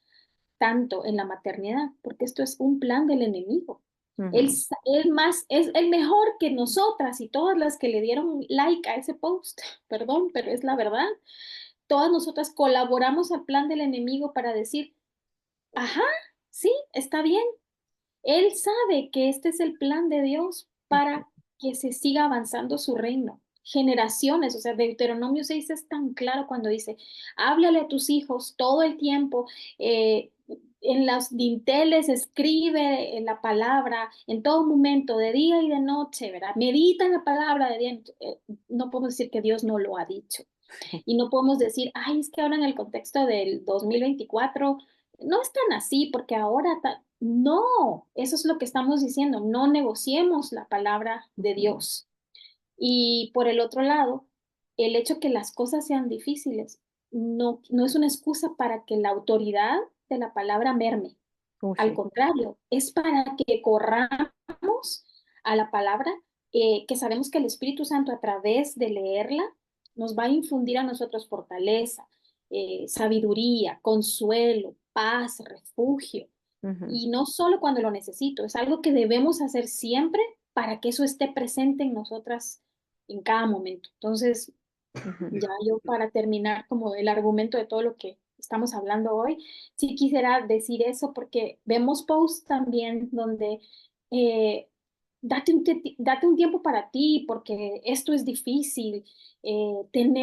tanto en la maternidad? Porque esto es un plan del enemigo. Ujú. Él más es el mejor que nosotras y todas las que le dieron like a ese post, perdón, pero es la verdad. Todas nosotras colaboramos al plan del enemigo para decir, ajá, sí, está bien. Él sabe que este es el plan de Dios Ujú. para que se siga avanzando su reino. Generaciones, o sea, Deuteronomio 6 es tan claro cuando dice, háblale a tus hijos todo el tiempo, en los dinteles escribe en la palabra, en todo momento, de día y de noche, ¿verdad? Medita en la palabra de día. No podemos decir que Dios no lo ha dicho. Y no podemos decir, ay, es que ahora en el contexto del 2024 no es tan así, porque ahora no, eso es lo que estamos diciendo, no negociemos la palabra de Ujú. Dios. Y por el otro lado, el hecho que las cosas sean difíciles no es una excusa para que la autoridad de la palabra merme. Al Sí. contrario, es para que corramos a la palabra, que sabemos que el Espíritu Santo a través de leerla nos va a infundir a nosotros fortaleza, sabiduría, consuelo, paz, refugio. Ujú. Y no solo cuando lo necesito, es algo que debemos hacer siempre para que eso esté presente en nosotras en cada momento. Entonces, Ujú. ya yo para terminar como el argumento de todo lo que estamos hablando hoy, sí quisiera decir eso porque vemos posts también donde eh, date un tiempo para ti porque esto es difícil,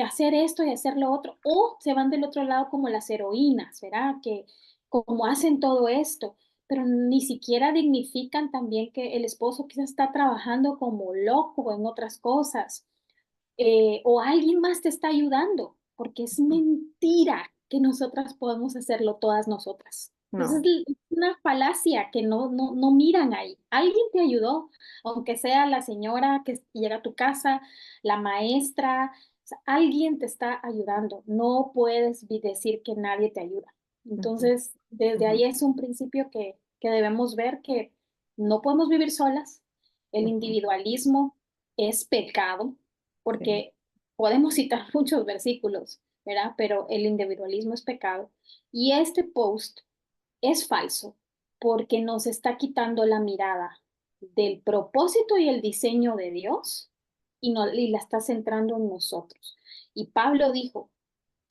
hacer esto y hacer lo otro, o se van del otro lado como las heroínas, ¿verdad? Que como hacen todo esto, pero ni siquiera dignifican también que el esposo quizás está trabajando como loco en otras cosas, o alguien más te está ayudando, porque es mentira que nosotras podemos hacerlo todas nosotras. Esa No. es una falacia que no miran ahí. Alguien te ayudó, aunque sea la señora que llega a tu casa, la maestra, o sea, alguien te está ayudando. No puedes decir que nadie te ayuda. Ujú. Entonces, desde Ujú. ahí es un principio que que debemos ver que no podemos vivir solas. El Ujú. individualismo es pecado, Sí. porque podemos citar muchos versículos, ¿verdad? Pero el individualismo es pecado. Y este post es falso porque nos está quitando la mirada del propósito y el diseño de Dios y, no, y la está centrando en nosotros. Y Pablo dijo,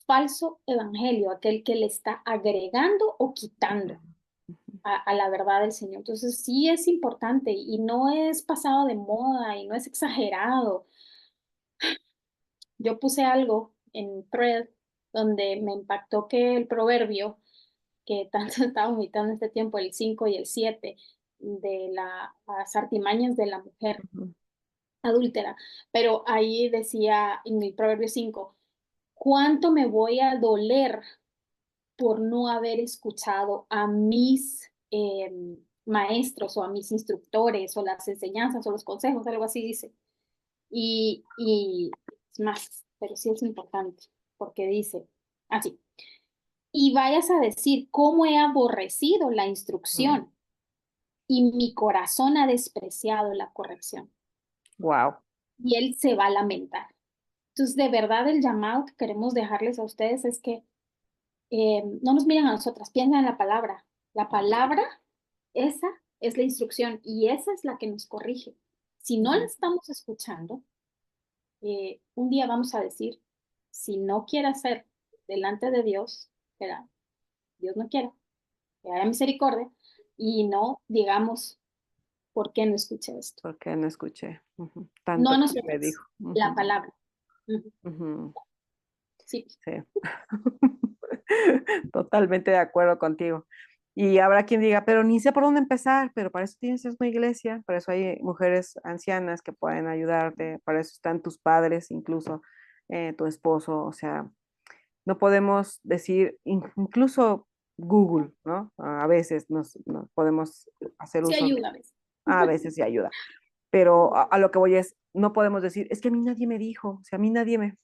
falso evangelio, aquel que le está agregando o quitando Ujú. a la verdad del Señor. Entonces sí es importante y no es pasado de moda y no es exagerado. Yo puse algo en Thread donde me impactó que el proverbio que tanto estaba imitando este tiempo, el 5 y el 7 de las artimañas de la mujer Ujú. adúltera, pero ahí decía en el proverbio 5, ¿cuánto me voy a doler por no haber escuchado a mis maestros o a mis instructores o las enseñanzas o los consejos, algo así dice? Y es más, pero sí es importante, porque dice así, y vayas a decir cómo he aborrecido la instrucción y mi corazón ha despreciado la corrección. Wow. Y él se va a lamentar. Entonces, de verdad, el llamado que queremos dejarles a ustedes es que no nos miren a nosotras, piensen en la palabra. La palabra, esa es la instrucción y esa es la que nos corrige. Si no la estamos escuchando, un día vamos a decir, si no quiere hacer delante de Dios, ¿verdad? Dios no quiera, que haya misericordia, y no digamos, ¿por qué no escuché esto? Porque no escuché. Ujú. No a Tanto que me nosotras, dijo. la Ujú. palabra. Ujú. Ujú. Sí. Sí. Totalmente de acuerdo contigo. Y habrá quien diga, pero ni sé por dónde empezar, pero para eso tienes una iglesia, para eso hay mujeres ancianas que pueden ayudarte, para eso están tus padres, incluso tu esposo, o sea, no podemos decir, incluso Google, ¿no? A veces nos podemos hacer Sí uso, ayuda a veces. a veces sí ayuda, pero a lo que voy es, no podemos decir, es que a mí nadie me dijo, o sea, a mí nadie me,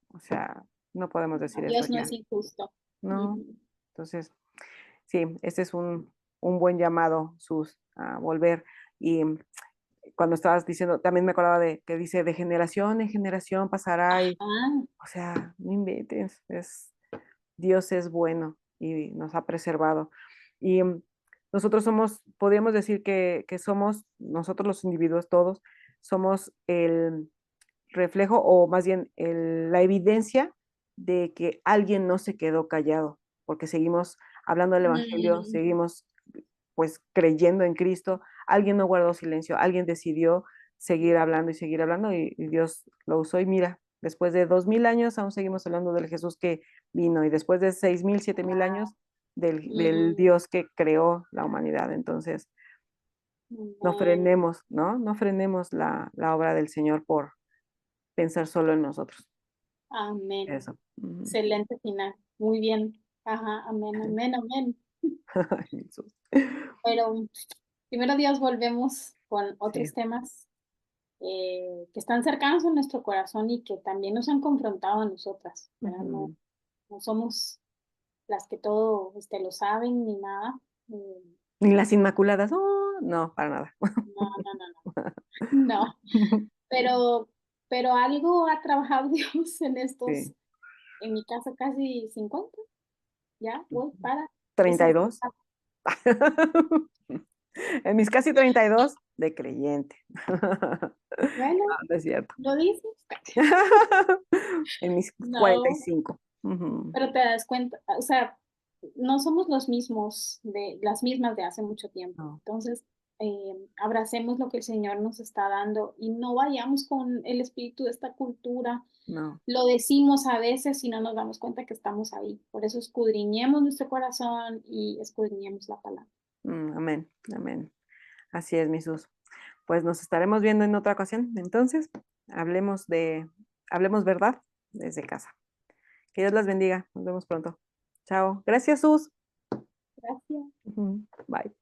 o sea, no podemos decir eso Dios no ya, es injusto. ¿no? Ujú. Entonces, sí, este es un buen llamado, Sus, a volver. Y cuando estabas diciendo, también me acordaba de que dice, de generación en generación pasará, y, Ah, o sea, no inventes, Dios es bueno y nos ha preservado. Y nosotros somos, podríamos decir que somos, nosotros los individuos todos, somos el reflejo o más bien la evidencia de que alguien no se quedó callado, porque seguimos hablando del Evangelio, mm, seguimos pues creyendo en Cristo, alguien no guardó silencio, alguien decidió seguir hablando y Dios lo usó y mira, después de 2000 años aún seguimos hablando del Jesús que vino y después de 6000, 7000 años del mm, Dios que creó la humanidad. Entonces, no amén. frenemos, ¿no? No frenemos la obra del Señor por pensar solo en nosotros. Amén. Eso. Ujú. Excelente final. Muy bien. Ajá, amén, amén, amén. Jesús. Pero primero Dios volvemos con Sí. otros temas que están cercanos a nuestro corazón y que también nos han confrontado a nosotras, ¿verdad? No, Ujú. no somos las que todo lo saben ni nada. Ni las Inmaculadas. Oh, no, para nada. No, no, no, no. No, pero, pero algo ha trabajado Dios en estos, Sí. en mi caso casi 50, ya voy para treinta y esa dos etapa. En mis casi 32 de creyente. Bueno, No, no es cierto. lo dices. En mis No, 45. Ujú. pero te das cuenta, o sea, no somos los mismos, las mismas de hace mucho tiempo. No, Entonces, abracemos lo que el Señor nos está dando y no vayamos con el espíritu de esta cultura. no. Lo decimos a veces y no nos damos cuenta que estamos ahí. Por eso escudriñemos nuestro corazón y escudriñemos la palabra. Amén, amén. Así es, Jesús. Pues nos estaremos viendo en otra ocasión. Entonces, hablemos hablemos verdad desde casa. Que Dios las bendiga. Nos vemos pronto. Chao. Gracias, Sus. Gracias. Ujú. Bye.